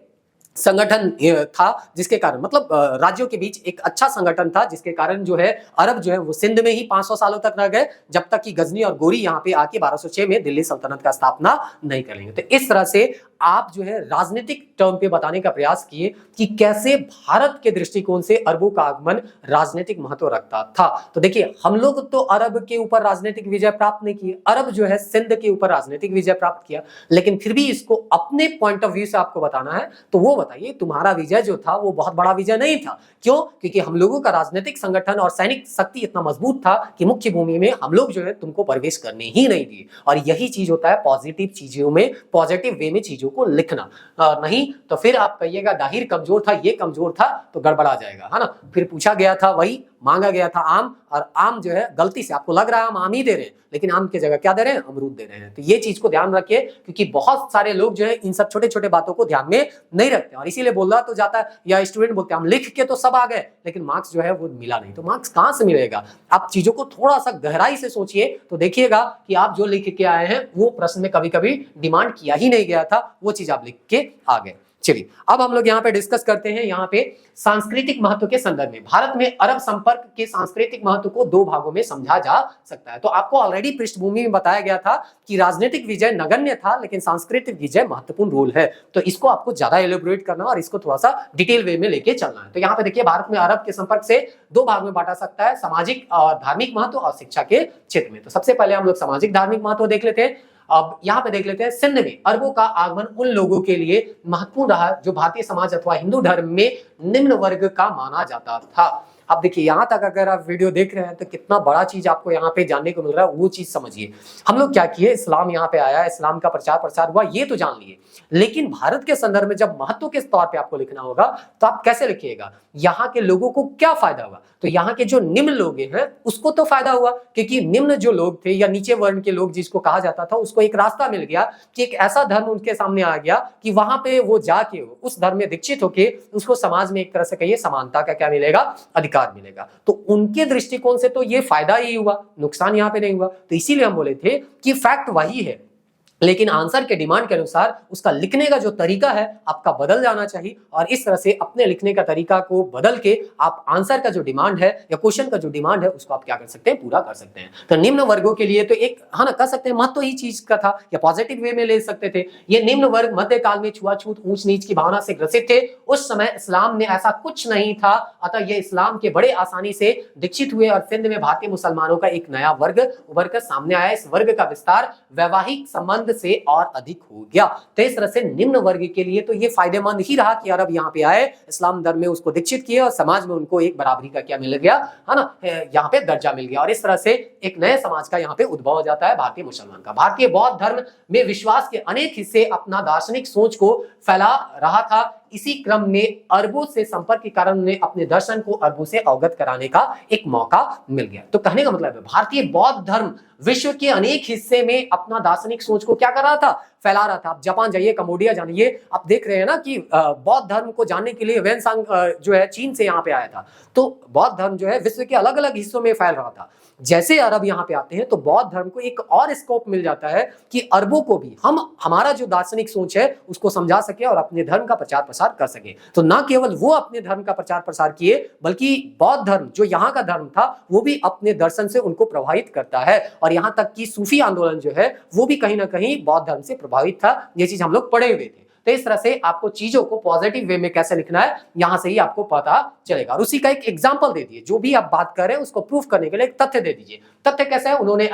संगठन था, जिसके कारण मतलब राज्यों के बीच एक अच्छा संगठन था, जिसके कारण जो है अरब जो है वो सिंध में ही 500 सालों तक रह गए, जब तक कि गजनी और गोरी यहाँ पे आके 1206 में दिल्ली सल्तनत का स्थापना नहीं कर लेंगे। तो इस तरह से आप जो है राजनीतिक टर्म पे बताने का प्रयास किए कि कैसे भारत के दृष्टिकोण से अरबों का आगमन राजनीतिक महत्व रखता था। तो देखिए हम लोग तो अरब के ऊपर राजनीतिक विजय प्राप्त नहीं किए, अरब जो है सिंध के ऊपर राजनीतिक विजय प्राप्त किया, लेकिन फिर भी इसको अपने पॉइंट ऑफ व्यू से आपको बताना है। तो वो बताइए तुम्हारा विजय जो था वो बहुत बड़ा विजय नहीं था। क्यों? क्योंकि हम लोगों का राजनीतिक संगठन और सैनिक शक्ति इतना मजबूत था कि मुख्य भूमि में हम लोग जो है तुमको प्रवेश करने ही नहीं दिए। और यही चीज होता है पॉजिटिव चीजों में, पॉजिटिव वे में चीजों को लिखना। नहीं तो फिर आप कहिएगा दाहिर कमजोर था, ये कमजोर था, तो गड़बड़ा जाएगा, है ना। फिर पूछा गया था वही, मांगा गया था आम, और आम जो है गलती से आपको लग रहा है हम आम ही दे रहे हैं, लेकिन आम की जगह क्या दे रहे हैं, अमरूद दे रहे हैं। तो ये चीज को ध्यान रखिए, क्योंकि बहुत सारे लोग जो है इन सब छोटे छोटे बातों को ध्यान में नहीं रखते, और इसीलिए बोला तो जाता है या स्टूडेंट बोलते हैं हम लिख के तो सब आ गए, लेकिन मार्क्स जो है वो मिला नहीं। तो मार्क्स कहां से मिलेगा? आप चीजों को थोड़ा सा गहराई से सोचिए तो देखिएगा कि आप जो लिख के आए हैं वो प्रश्न में कभी कभी डिमांड किया ही नहीं गया था, वो चीज आप लिख के आ गए। चलिए अब हम लोग यहाँ पे डिस्कस करते हैं यहाँ पे सांस्कृतिक महत्व के संदर्भ में। भारत में अरब संपर्क के सांस्कृतिक महत्व को दो भागों में समझा जा सकता है। तो आपको ऑलरेडी पृष्ठभूमि में बताया गया था कि राजनीतिक विजय नगण्य था, लेकिन सांस्कृतिक विजय महत्वपूर्ण रोल है। तो इसको आपको ज्यादा एलिब्रेट करना और इसको थोड़ा सा डिटेल वे में लेके चलना है। तो यहाँ पे देखिए भारत में अरब के संपर्क से दो भाग में बांटा सकता है, सामाजिक और धार्मिक महत्व और शिक्षा के क्षेत्र में। तो सबसे पहले हम लोग सामाजिक धार्मिक महत्व देख लेते हैं। अब यहाँ पे देख लेते हैं सिंध में अरबों का आगमन उन लोगों के लिए महत्वपूर्ण रहा जो भारतीय समाज अथवा हिंदू धर्म में निम्न वर्ग का माना जाता था। अब देखिए यहाँ तक अगर आप वीडियो देख रहे हैं तो कितना बड़ा चीज आपको यहाँ पे जानने को मिल रहा है, वो चीज समझिए। हम लोग क्या किए, इस्लाम यहाँ पे आया, इस्लाम का प्रचार प्रसार हुआ, ये तो जान लिए, लेकिन भारत के संदर्भ में जब महत्व के तौर पे आपको लिखना होगा तो आप कैसे लिखिएगा, यहाँ के लोगों को क्या फायदा हुआ। तो यहाँ के जो निम्न लोग हैं उसको तो फायदा हुआ, क्योंकि निम्न जो लोग थे या नीचे वर्ण के लोग जिसको कहा जाता था, उसको एक रास्ता मिल गया कि एक ऐसा धर्म उनके सामने आ गया कि वहां पे वो जाके उस धर्म में दीक्षित होके उसको समाज में एक तरह से कहिए समानता का क्या मिलेगा, अधिकार मिलेगा। तो उनके दृष्टिकोण से तो ये फायदा ही हुआ, नुकसान यहाँ पे नहीं हुआ। तो इसीलिए हम बोले थे कि फैक्ट वही है, लेकिन आंसर के डिमांड के अनुसार उसका लिखने का जो तरीका है आपका बदल जाना चाहिए, और इस तरह से अपने लिखने का तरीका को बदल के आप आंसर का जो डिमांड है या क्वेश्चन का जो डिमांड है उसको आप क्या कर सकते हैं, पूरा कर सकते हैं। तो निम्न वर्गों के लिए तो एक हाँ ना कह सकते हैं महत्व ही चीज का था, या पॉजिटिव वे में ले सकते थे। ये निम्न वर्ग मध्यकाल में छुआछूत ऊंच नीच की भावना से ग्रसित थे। उस समय इस्लाम में ऐसा कुछ नहीं था, अतः ये इस्लाम के बड़े आसानी से दीक्षित हुए और सिंध में भारतीय मुसलमानों का एक नया वर्ग उभर कर सामने आया। इस वर्ग का विस्तार वैवाहिक संबंध से और अधिक हो गया। तो इस तरह से निम्न वर्ग के लिए तो ये फायदेमंद ही रहा कि अरब यहाँ पे आए, इस्लाम धर्म में उसको दीक्षित किए और समाज में उनको एक बराबरी का क्या मिल गया, है ना, यहाँ पे दर्जा मिल गया। और इस तरह से एक नए समाज का यहाँ पे उद्भव हो जाता है भारतीय मुसलमान का। भारतीय बौद्ध धर्म में विश्वास के अनेक हिस्से अपना दार्शनिक सोच को फैला रहा था। इसी क्रम में अरबों से संपर्क के कारण उन्हें अपने दर्शन को अरबों से अवगत कराने का एक मौका मिल गया। तो कहने का मतलब है भारतीय बौद्ध धर्म विश्व के अनेक हिस्से में अपना दार्शनिक सोच को क्या कर रहा था, फैला रहा था। आप जापान जाइए, कंबोडिया जाइए, आप देख रहे हैं ना कि बौद्ध धर्म को जानने के लिए वेनसांग जो है चीन से यहाँ पे आया था। तो बौद्ध धर्म जो है विश्व के अलग अलग हिस्सों में फैल रहा था। जैसे अरब यहाँ पे आते हैं तो बौद्ध धर्म को एक और स्कोप मिल जाता है कि अरबों को भी हम हमारा जो दार्शनिक सोच है उसको समझा सके और अपने धर्म का प्रचार प्रसार प्रसार कर सके। तो ना केवल वो अपने धर्म का प्रचार प्रसार किए, बल्कि बौद्ध धर्म जो यहाँ का धर्म था वो भी अपने दर्शन से उनको प्रभावित करता है। और यहाँ तक कि सूफी आंदोलन जो है वो भी कहीं ना कहीं बौद्ध धर्म से प्रभावित था। ये चीज हम लोग पढ़े हुए थे। तो इस तरह से आपको चीजों को पॉजिटिव वे में कैसे लिखना है यहां से ही आपको पता चलेगा। और उसी का एक एग्जांपल दे दिए, जो भी आप बात कर रहे हैं उसको प्रूफ करने के लिए एक तथ्य दे दीजिए। तथ्य कैसा है, उन्होंने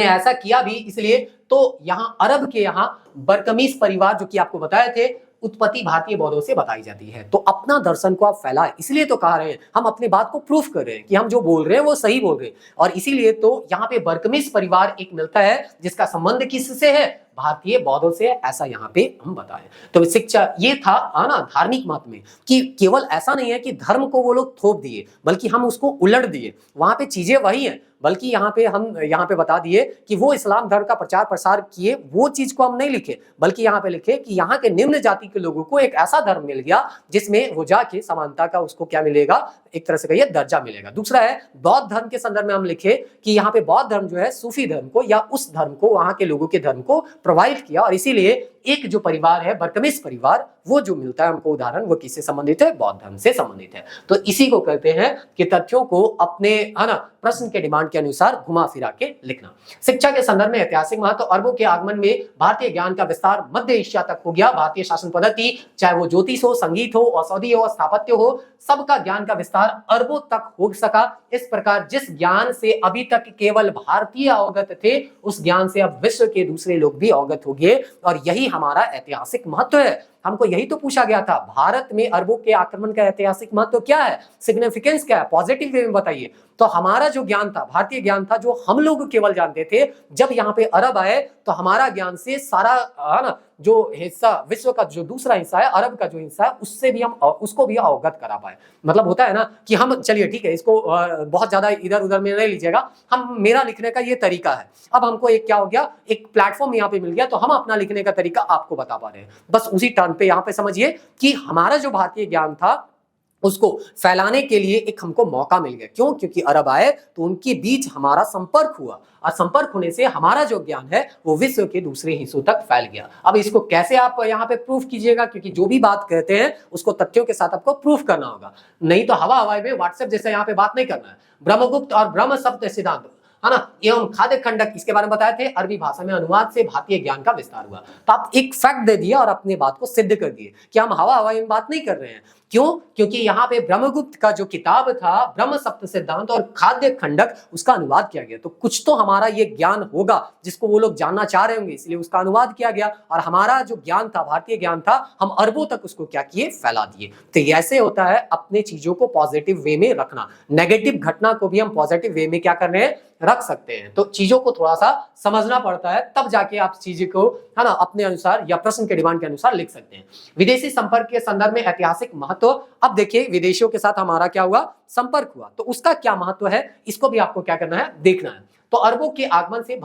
ऐसा किया भी इसलिए। तो यहां अरब के यहां बरकमीज परिवार जो कि आपको बताए थे, उत्पत्ति भारतीय बौद्धों से बताई जाती है। तो अपना दर्शन को आप फैलाएं, इसलिए तो कह रहे हैं, हम अपनी बात को प्रूफ कर रहे हैं कि हम जो बोल रहे हैं वो सही बोल रहे हैं। और इसीलिए तो यहाँ पे बरकमीज परिवार एक मिलता है जिसका संबंध किससे है, भारतीय बौद्धों से, ऐसा यहाँ पे हम बताएं। तो शिक्षा ये था ना धार्मिक मत में, कि केवल ऐसा नहीं है कि धर्म को वो लोग थोप दिए, बल्कि हम उसको उलट दिए। वहां पे चीजें वही हैं, बल्कि यहाँ पे हम यहाँ पे बता दिए कि वो इस्लाम धर्म का प्रचार प्रसार किए, वो चीज को हम नहीं लिखे, बल्कि यहाँ पे लिखे कि यहाँ के निम्न जाति के लोगों को एक ऐसा धर्म मिल गया जिसमें वो जाके समानता का उसको क्या मिलेगा, एक तरह से कहिए दर्जा मिलेगा। दूसरा है बौद्ध धर्म के संदर्भ में हम लिखे कि यहाँ पे बौद्ध धर्म जो है सूफी धर्म को या उस धर्म को, वहां के लोगों के धर्म को प्रभावित किया। और इसीलिए एक जो परिवार है बरकमीज परिवार, वो जो मिलता है हमको उदाहरण, वो किससे संबंधित है, बौद्ध धर्म से संबंधित है। तो इसी को कहते हैं कि तथ्यों को अपने है ना प्रश्न के डिमांड के अनुसार घुमा फिरा के लिखना। शिक्षा के संदर्भ में ऐतिहासिक महत्व, अरबों के आगमन में भारतीय ज्ञान का विस्तार मध्य एशिया तक हो गया। भारतीय शासन पद्धति, चाहे वो ज्योतिष हो, संगीत हो, औषधि हो, स्थापत्य हो, सबका ज्ञान का विस्तार अरबों तक हो सका। इस प्रकार जिस ज्ञान से अभी तक केवल भारतीय अवगत थे, उस ज्ञान से अब विश्व के दूसरे लोग भी अवगत हो गए। और यही हमारा ऐतिहासिक महत्व है। हमको यही तो पूछा गया था, भारत में अरबों के आक्रमण का ऐतिहासिक महत्व क्या है, सिग्निफिकेंस क्या है, पॉजिटिव वे में बताइए। तो हमारा जो ज्ञान था, भारतीय ज्ञान था, जो हम लोग केवल जानते थे, जब यहाँ पे अरब आए तो हमारा ज्ञान से सारा है ना जो हिस्सा, विश्व का जो दूसरा हिस्सा है, अरब का जो हिस्सा है, उससे भी हम उसको भी अवगत करा पाए। मतलब होता है ना कि हम, चलिए ठीक है, इसको बहुत ज्यादा इधर उधर में नहीं लीजिएगा, हम, मेरा लिखने का ये तरीका है। अब हमको एक क्या हो गया, एक प्लेटफॉर्म यहाँ पे मिल गया, तो हम अपना लिखने का तरीका आपको बता पा रहे हैं। बस उसी टर्न पे यहाँ पे समझिए कि हमारा जो भारतीय ज्ञान था उसको फैलाने के लिए एक हमको मौका मिल गया। क्यों? क्योंकि अरब आए तो उनके बीच हमारा संपर्क हुआ, और संपर्क होने से हमारा जो ज्ञान है वो विश्व के दूसरे हिस्सों तक फैल गया। अब इसको कैसे आप यहाँ पे प्रूफ कीजिएगा, क्योंकि जो भी बात कहते हैं उसको तथ्यों के साथ आपको प्रूफ करना होगा, नहीं तो हवा हवाई में व्हाट्सएप जैसे यहाँ पे बात नहीं करना है। ब्रह्मगुप्त और ब्रह्म शब्द सिद्धांत है ना, एवं खाद्य खंडक, इसके बारे में बताए थे, अरबी भाषा में अनुवाद से भारतीय ज्ञान का विस्तार हुआ। तो आप एक फैक्ट दे दिया और अपनी बात को सिद्ध कर दिए कि हम हवा हवाई में बात नहीं कर रहे हैं। क्यों? क्योंकि यहाँ पे ब्रह्मगुप्त का जो किताब था ब्रह्म सप्त सिद्धांत और खाद्य खंडक, उसका अनुवाद किया गया। तो कुछ तो हमारा ये ज्ञान होगा जिसको वो लोग जानना चाह रहे होंगे, इसलिए उसका अनुवाद किया गया। और हमारा जो ज्ञान था, भारतीय ज्ञान था, हम अरबों तक उसको क्या किए, फैला दिए। तो ऐसे होता है अपने चीजों को पॉजिटिव वे में रखना, नेगेटिव घटना को भी हम पॉजिटिव वे में क्या कर रहे हैं, रख सकते हैं। तो चीजों को थोड़ा सा समझना पड़ता है, तब जाके आप चीज को है ना अपने अनुसार या प्रश्न के डिमांड के अनुसार लिख सकते हैं। विदेशी संपर्क के संदर्भ में ऐतिहासिक महत्व, अब देखिए विदेशियों के साथ हमारा क्या हुआ, संपर्क हुआ, तो उसका क्या महत्व है, इसको भी आपको क्या करना है, देखना है। तो अरबों के आगमन से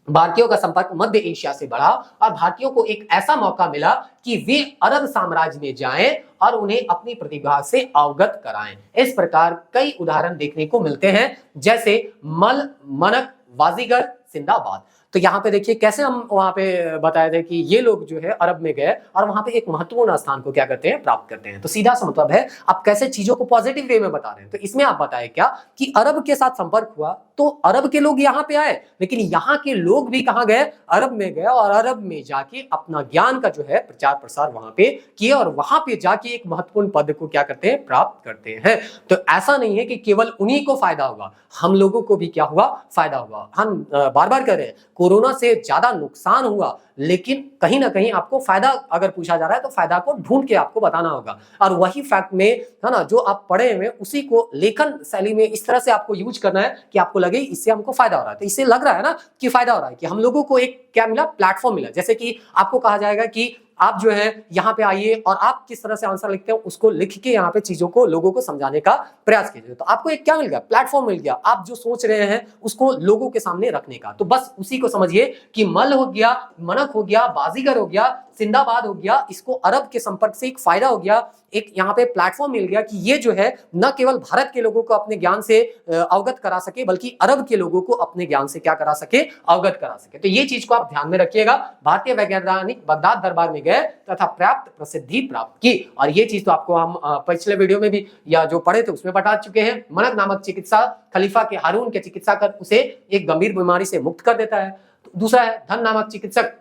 भारतीयों का संपर्क मध्य एशिया से बढ़ा और भारतीयों को एक ऐसा मौका मिला कि वे अरब साम्राज्य में जाएं और उन्हें अपनी प्रतिभा से अवगत कराएं। इस प्रकार कई उदाहरण देखने को मिलते हैं, जैसे मल, मनक, वाजीगर, सिंदाबाद। तो यहाँ पे देखिए कैसे हम वहां पे बताए थे कि ये लोग जो है अरब में गए और वहां पे एक महत्वपूर्ण स्थान को क्या करते हैं, प्राप्त करते हैं। तो सीधा सा मतलब है आप कैसे चीजों को पॉजिटिव वे में बता रहे हैं। तो इसमें आप बताए क्या कि अरब के साथ संपर्क हुआ, तो अरब के लोग यहाँ पे आए, लेकिन यहाँ के लोग भी कहाँ गए, अरब में गए, और अरब में जाके अपना ज्ञान का जो है प्रचार प्रसार वहां पे किए, और वहां पे जाके एक महत्वपूर्ण पद को क्या करते हैं, प्राप्त करते हैं। तो ऐसा नहीं है कि केवल उन्हीं को फायदा होगा, हम लोगों को भी क्या हुआ, फायदा हुआ। हम बार बार कह रहे हैं कोरोना से ज्यादा नुकसान हुआ, लेकिन कहीं ना कहीं आपको फायदा अगर पूछा जा रहा है तो फायदा को ढूंढ के आपको बताना होगा। और वही फैक्ट में है ना जो आप पढ़े हुए उसी को लेखन शैली में इस तरह से आपको यूज करना है कि आपको लगे इससे हमको फायदा हो रहा है। तो इससे लग रहा है ना कि फायदा हो रहा है, कि हम लोगों को एक क्या मिला, प्लेटफॉर्म मिला। जैसे कि आपको कहा जाएगा कि आप जो है यहाँ पे आइए और आप किस तरह से आंसर लिखते हैं उसको लिख के यहाँ पे चीजों को लोगों को समझाने का प्रयास कीजिए। तो आपको एक क्या मिल गया, प्लेटफॉर्म मिल गया, आप जो सोच रहे हैं उसको लोगों के सामने रखने का। तो बस उसी को समझिए कि मल हो गया, मनक हो गया, बाजीगर हो गया, जिंदाबाद हो गया, इसको अरब के संपर्क से एक फायदा हो गया, एक यहाँ पे प्लेटफॉर्म मिल गया कि ये जो है न केवल भारत के लोगों को अपने ज्ञान से अवगत करा सके, बल्कि अरब के लोगों को अपने ज्ञान से क्या करा सके, अवगत करा सके। तो ये चीज को आप ध्यान में रखिएगा। भारतीय वैज्ञानिक बगदाद दरबार में गए तथा पर्याप्त प्रसिद्धि प्राप्त की, और ये चीज तो आपको हम पिछले वीडियो में भी या जो पढ़े थे उसमें बता चुके हैं। मनक नामक चिकित्सा खलीफा के हारून के चिकित्सा कर उसे एक गंभीर बीमारी से मुक्त कर देता है। दूसरा है धन नामक चिकित्सक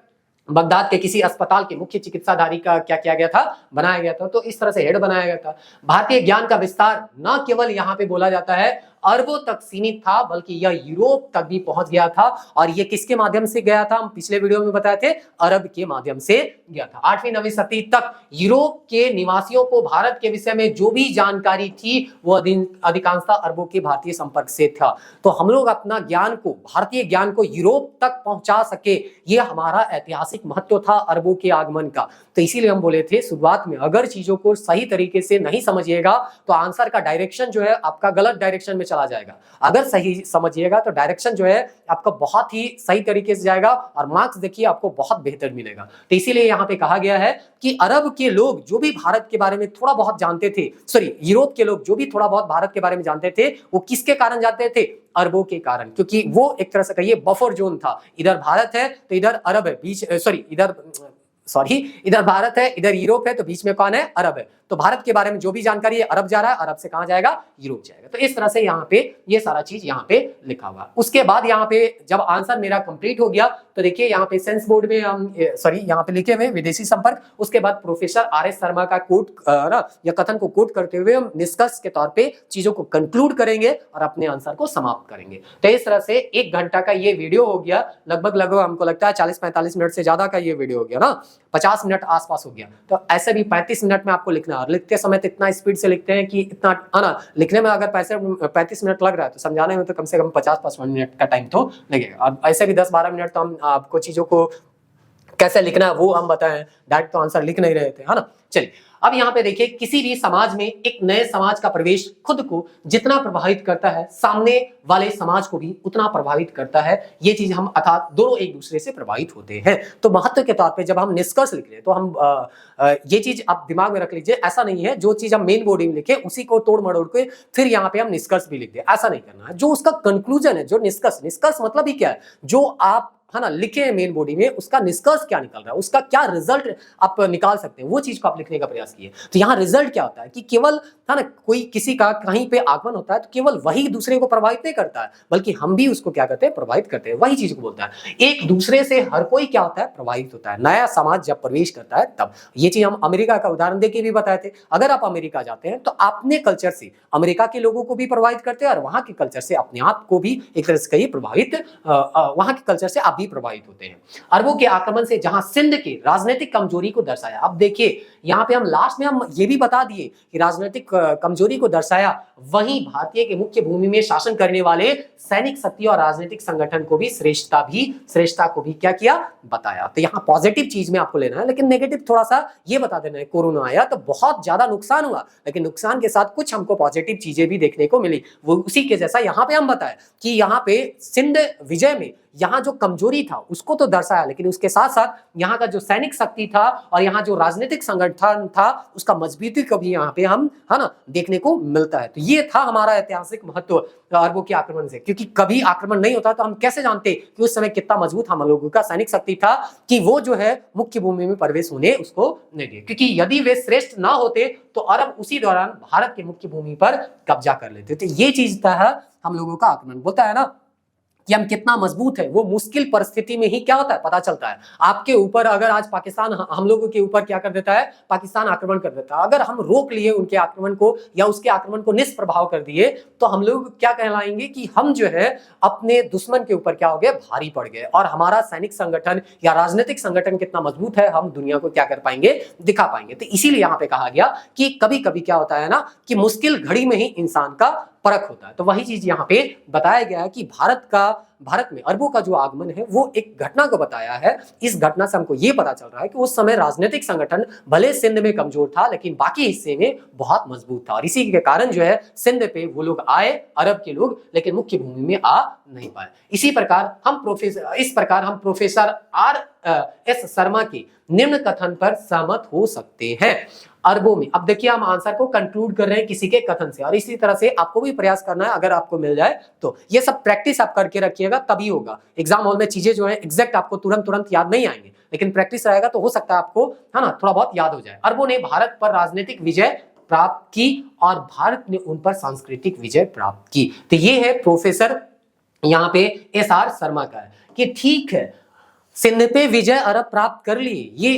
बगदाद के किसी अस्पताल के मुख्य चिकित्साधारी का क्या किया गया था, बनाया गया था। तो इस तरह से हेड बनाया गया था। भारतीय ज्ञान का विस्तार न केवल यहाँ पे बोला जाता है अरबों तक सीमित था, बल्कि यह यूरोप तक भी पहुंच गया था। और ये किसके माध्यम से गया था, हम पिछले वीडियो में बताए थे, अरब के माध्यम से गया था। 8वीं 9वीं सदी तक यूरोप के निवासियों को भारत के विषय में जो भी जानकारी थी वो अधिकांशतः अरबों के भारतीय संपर्क से था। तो हम लोग अपना ज्ञान को, भारतीय ज्ञान को यूरोप तक पहुंचा सके, ये हमारा ऐतिहासिक महत्व था अरबों के आगमन का। तो इसीलिए हम बोले थे शुरुआत में, अगर चीजों को सही तरीके से नहीं समझिएगा तो आंसर का डायरेक्शन जो है आपका गलत डायरेक्शन में चला जाएगा। अगर सही समझिएगा तो डायरेक्शन जो है आपका बहुत ही सही तरीके से जाएगा और मार्क्स देखिए आपको बहुत बेहतर मिलेगा। तो इसीलिए यहाँ पे कहा गया है कि अरब के लोग जो भी भारत के बारे में थोड़ा बहुत जानते थे, यूरोप के लोग जो भी थोड़ा बहुत भारत के बारे में जानते थे, वो किसके कारण जानते थे, अरबों के कारण। क्योंकि वो एक तरह से कहिए बफर जोन था, इधर भारत है तो इधर अरब है, इधर भारत है, इधर यूरोप है, तो बीच में कौन है, अरब है। तो भारत के बारे में जो भी जानकारी है अरब जा रहा है, अरब से कहां जाएगा, यूरोप जाएगा। तो इस तरह से यहाँ पे ये सारा चीज यहाँ पे लिखा हुआ। उसके बाद यहाँ पे जब आंसर मेरा कंप्लीट हो गया तो देखिए यहाँ पे सेंस बोर्ड में हम यहाँ पे लिखे हुए विदेशी संपर्क, उसके बाद प्रोफेसर RS शर्मा का कोट या कथन को कोट करते हुए हम निष्कर्ष के तौर पे चीजों को कंक्लूड करेंगे और अपने आंसर को समाप्त करेंगे। तो इस तरह से 1 घंटा का ये वीडियो हो गया, लगभग हमको लगता है 40-45 मिनट से ज्यादा का ये वीडियो हो गया ना, 50 मिनट आसपास हो गया। तो ऐसे भी 35 मिनट में आपको लिखना है, और लिखते समय तो इतना स्पीड से लिखते हैं कि इतना लिखने में अगर 35 मिनट लग रहा है तो समझाने में तो कम से कम 50-55 मिनट का टाइम तो लगेगा। और ऐसे भी 10-12 मिनट तो हम आपको चीजों को कैसे लिखना है वो हम बताएं, डायरेक्ट तो आंसर लिख नहीं रहे थे, है ना। चलिए अब यहाँ पे देखिए, किसी भी समाज में एक नए समाज का प्रवेश खुद को जितना प्रभावित करता है, सामने वाले समाज को भी उतना प्रभावित करता है। ये चीज हम अर्थात दोनों एक दूसरे से प्रभावित होते हैं। तो महत्व के तौर पे जब हम निष्कर्ष लिख रहे हैं तो हम ये चीज आप दिमाग में रख लीजिए, ऐसा नहीं है जो चीज हम मेन बॉडी में लिखे उसी को तोड़ मरोड़ के फिर यहाँ पे हम निष्कर्ष भी लिख दे, ऐसा नहीं करना है। जो उसका कंक्लूजन है, जो निष्कर्ष मतलब ही क्या है, जो आप है ना लिखे हैं मेन बॉडी में, उसका निष्कर्ष क्या निकल रहा है, उसका क्या रिजल्ट आप निकाल सकते हैं, वो चीज को आप लिखने का प्रयास किए। तो यहाँ रिजल्ट क्या होता है कि केवल है ना कोई किसी का कहीं पे आगमन होता है तो केवल वही दूसरे को प्रभावित नहीं करता है, बल्कि हम भी उसको क्या करते हैं, प्रभावित करते हैं। वही चीज को बोलता है, एक दूसरे से हर कोई क्या होता है, प्रभावित होता है। नया समाज जब प्रवेश करता है तब। ये चीज हम अमेरिका का उदाहरण देके भी बताए थे। अगर आप अमेरिका जाते हैं तो अपने कल्चर से अमेरिका के लोगों को भी प्रभावित करते हैं और वहां के कल्चर से अपने आप को भी एक तरह से कहिए प्रभावित, वहां के कल्चर से आप भी प्रभावित होते हैं। अरबों के आक्रमण से जहां सिंध की राजनीतिक कमजोरी को दर्शाया। अब देखिए यहाँ पे हम लास्ट में हम ये भी बता दिए कि राजनीतिक कमजोरी को दर्शाया, वहीं भारतीय के मुख्य भूमि में शासन करने वाले सैनिक शक्ति और राजनीतिक संगठन को भी श्रेष्ठता को भी क्या किया, बताया। तो यहाँ पॉजिटिव चीज में आपको लेना है, लेकिन नेगेटिव थोड़ा सा ये बता देना है। कोरोना आया तो बहुत ज्यादा नुकसान हुआ, लेकिन नुकसान के साथ कुछ हमको पॉजिटिव चीजें भी देखने को मिली। वो उसी के जैसा यहाँ पे हम बताए कि यहाँ पे सिंध विजय में यहाँ जो कमजोरी था उसको तो दर्शाया, लेकिन उसके साथ साथ यहाँ का जो सैनिक शक्ति था और यहाँ जो राजनीतिक संगठन था उसका मजबूती को भी यहाँ पे हम है ना देखने को मिलता है। तो ये था हमारा ऐतिहासिक महत्व अरबों के आक्रमण से, क्योंकि कभी आक्रमण नहीं होता तो हम कैसे जानते कि उस समय कितना मजबूत हम लोगों का सैनिक शक्ति था कि वो जो है मुख्य भूमि में प्रवेश होने उसको नहीं दिए। क्योंकि यदि वे श्रेष्ठ ना होते तो अरब उसी दौरान भारत के मुख्य भूमि पर कब्जा कर लेते। तो ये चीज था हम लोगों का आक्रमण। बोलता है ना कि हम कितना मजबूत है, वो मुश्किल परिस्थिति में ही क्या होता है, पता चलता है। आपके ऊपर अगर आज पाकिस्तान हम लोगों के ऊपर क्या कर देता है, पाकिस्तान आक्रमण कर देता है, अगर हम रोक लिए उनके आक्रमण को या उसके आक्रमण को निष्प्रभाव कर दिए तो हम लोग क्या कहलाएंगे कि हम जो है अपने दुश्मन के ऊपर क्या हो गए, भारी पड़ गए। और हमारा सैनिक संगठन या राजनीतिक संगठन कितना मजबूत है हम दुनिया को क्या कर पाएंगे, दिखा पाएंगे। तो इसीलिए यहाँ पे कहा गया कि कभी कभी क्या होता है ना कि मुश्किल घड़ी में ही इंसान का परख होता है। तो वही चीज यहाँ पे बताया गया है कि भारत में अरबों का जो आगमन है वो एक घटना को बताया है। इस घटना से हमको ये पता चल रहा है कि उस समय राजनीतिक संगठन भले सिंध में कमजोर था लेकिन बाकी हिस्से में बहुत मजबूत था, और इसी के कारण जो है सिंध पे वो लोग आए, अरब के लोग, लेकिन मुख्य भूमि में आ नहीं पाए। इस प्रकार हम प्रोफेसर एस शर्मा के निम्न कथन पर सहमत हो सकते हैं? अरबों में। अब देखिए हम आंसर को कंक्लूड कर रहे हैं किसी के कथन से, और इसी तरह से आपको भी प्रयास करना है। अगर आपको मिल जाए तो ये सब प्रैक्टिस आप करके रखिएगा, तभी होगा। एग्जाम हॉल में चीजें जो है एग्जैक्ट आपको तुरंत याद नहीं आएंगे, लेकिन प्रैक्टिस रहेगा तो हो सकता है आपको, है ना, थोड़ा बहुत याद हो जाए। अरबों ने भारत पर राजनीतिक विजय प्राप्त की और भारत ने उन पर सांस्कृतिक विजय प्राप्त की। तो ये है प्रोफेसर यहाँ पे एस.आर. शर्मा का है कि ठीक है, सिंध पे विजय अरब प्राप्त कर लिए, ये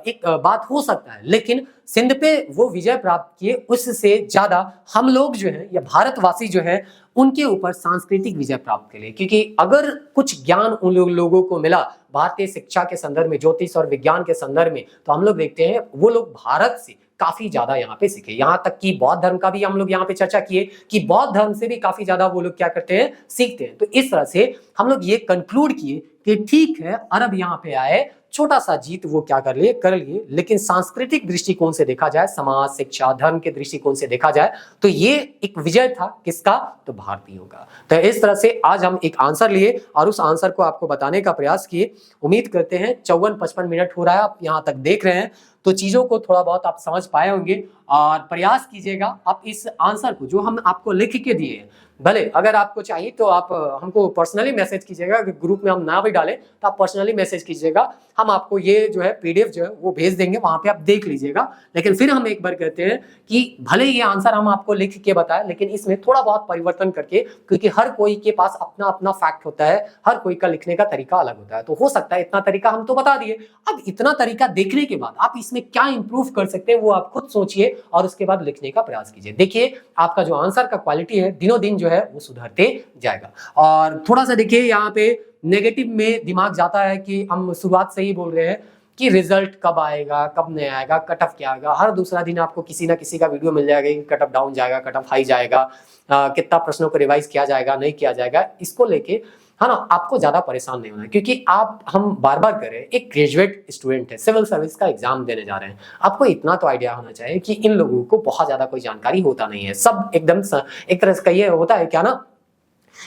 एक बात हो सकता है, लेकिन सिंध पे वो विजय प्राप्त किए, उससे ज्यादा हम लोग जो है या भारतवासी जो है उनके ऊपर सांस्कृतिक विजय प्राप्त कर लिए। क्योंकि अगर कुछ ज्ञान उन लोगों को मिला भारतीय शिक्षा के संदर्भ में, ज्योतिष और विज्ञान के संदर्भ में, तो हम लोग देखते हैं वो लोग भारत से काफी ज्यादा यहाँ पे सीखे। यहां तक कि बौद्ध धर्म का भी हम लोग यहाँ पे चर्चा किए कि बौद्ध धर्म से भी काफी ज्यादा वो लोग क्या करते हैं, सीखते हैं। तो इस तरह से हम लोग ये कंक्लूड किए कि ठीक है, अरब यहाँ पे आए, छोटा सा जीत वो क्या कर लिए, लेकिन सांस्कृतिक दृष्टिकोण से देखा जाए, समाज, शिक्षा, धर्म के दृष्टिकोण से देखा जाए तो ये एक विजय था किसका, तो भारतीयों का। तो इस तरह से आज हम एक आंसर लिए और उस आंसर को आपको बताने का प्रयास किए। उम्मीद करते हैं 54-55 मिनट हो रहा है, आप यहाँ तक देख रहे हैं तो चीजों को थोड़ा बहुत आप समझ पाए होंगे। और प्रयास कीजिएगा आप इस आंसर को जो हम आपको लिख के दिए हैं, भले अगर आपको चाहिए तो आप हमको पर्सनली मैसेज कीजिएगा, ग्रुप में हम ना भी डालें तो आप पर्सनली मैसेज कीजिएगा, हम आपको ये जो है पीडीएफ जो है वो भेज देंगे, वहां पे आप देख लीजिएगा। लेकिन फिर हम एक बार कहते हैं कि भले ये आंसर हम आपको लिख के बताएं, लेकिन इसमें थोड़ा बहुत परिवर्तन करके, क्योंकि हर कोई के पास अपना अपना फैक्ट होता है, हर कोई का लिखने का तरीका अलग होता है। तो हो सकता है इतना तरीका हम तो बता दिए, अब इतना तरीका देखने के बाद आप इसमें क्या इंप्रूव कर सकते हैं वो आप खुद सोचिए और उसके बाद लिखने का प्रयास कीजिए। देखिए आपका जो आंसर का क्वालिटी है दिनों दिन जो है वो सुधरते जाएगा। और थोड़ा सा देखिए यहाँ पे नेगेटिव में दिमाग जाता है कि हम शुरुआत से ही बोल रहे हैं कि रिजल्ट कब आएगा, कब नहीं आएगा, कट ऑफ क्या आएगा। हर दूसरा दिन आपको किसी ना किसी का वीडियो मिल जाएगा कि कट ऑफ डाउन जाएगा, कट ऑफ हाई जाएगा, कितना प्रश्नों को रिवाइज किया जाएगा, नहीं किया जाएगा। इसको लेके है ना आपको ज्यादा परेशान नहीं होना, क्योंकि हम बार बार करें, एक ग्रेजुएट स्टूडेंट है, सिविल सर्विस का एग्जाम देने जा रहे हैं, आपको इतना तो आइडिया होना चाहिए कि इन लोगों को बहुत ज्यादा कोई जानकारी होता नहीं है। सब एकदम एक तरह से कहिए होता है क्या ना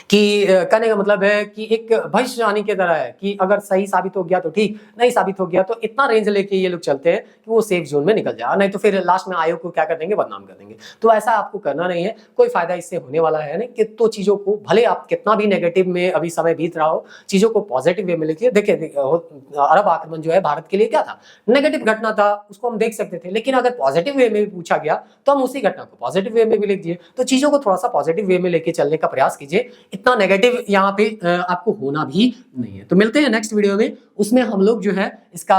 कि कहने का मतलब है कि एक भविष्यवाणी की तरह है कि अगर सही साबित हो गया तो ठीक, नहीं साबित हो गया तो इतना रेंज लेके ये लोग चलते हैं कि वो सेफ जोन में निकल जाए, नहीं तो फिर लास्ट में आयोग को क्या कर देंगे, बदनाम कर देंगे। तो ऐसा आपको करना नहीं है, कोई फायदा इससे होने वाला है नहीं। कि तो चीजों को भले आप कितना भी नेगेटिव में अभी समय बीत रहा हो, चीजों को पॉजिटिव वे में लिखिए। देखिए अरब आक्रमण जो है भारत के लिए क्या था, नेगेटिव घटना था, उसको हम देख सकते थे, लेकिन अगर पॉजिटिव वे में भी पूछा गया तो हम उसी घटना को पॉजिटिव वे में भी लिख दिए। तो चीजों को थोड़ा सा पॉजिटिव वे में लेके चलने का प्रयास कीजिए, इतना नेगेटिव यहाँ पे आपको होना भी नहीं है। तो मिलते हैं नेक्स्ट वीडियो में, उसमें हम लोग जो है इसका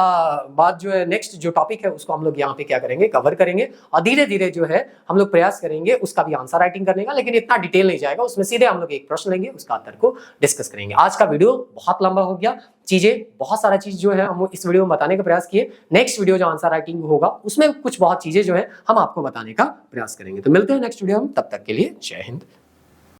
बाद जो है नेक्स्ट जो टॉपिक है उसको हम लोग यहाँ पे क्या करेंगे, कवर करेंगे, और धीरे धीरे जो है हम लोग प्रयास करेंगे उसका भी आंसर राइटिंग करने का, लेकिन इतना डिटेल नहीं जाएगा उसमें, सीधे हम लोग एक प्रश्न लेंगे, उसका आंसर को डिस्कस करेंगे। आज का वीडियो बहुत लंबा हो गया, चीजें बहुत सारा चीज जो है हम इस वीडियो में बताने का प्रयास किए। नेक्स्ट वीडियो जो आंसर राइटिंग होगा उसमें कुछ बहुत चीजें जो है हम आपको बताने का प्रयास करेंगे। तो मिलते हैं नेक्स्ट वीडियो में, तब तक के लिए जय हिंद।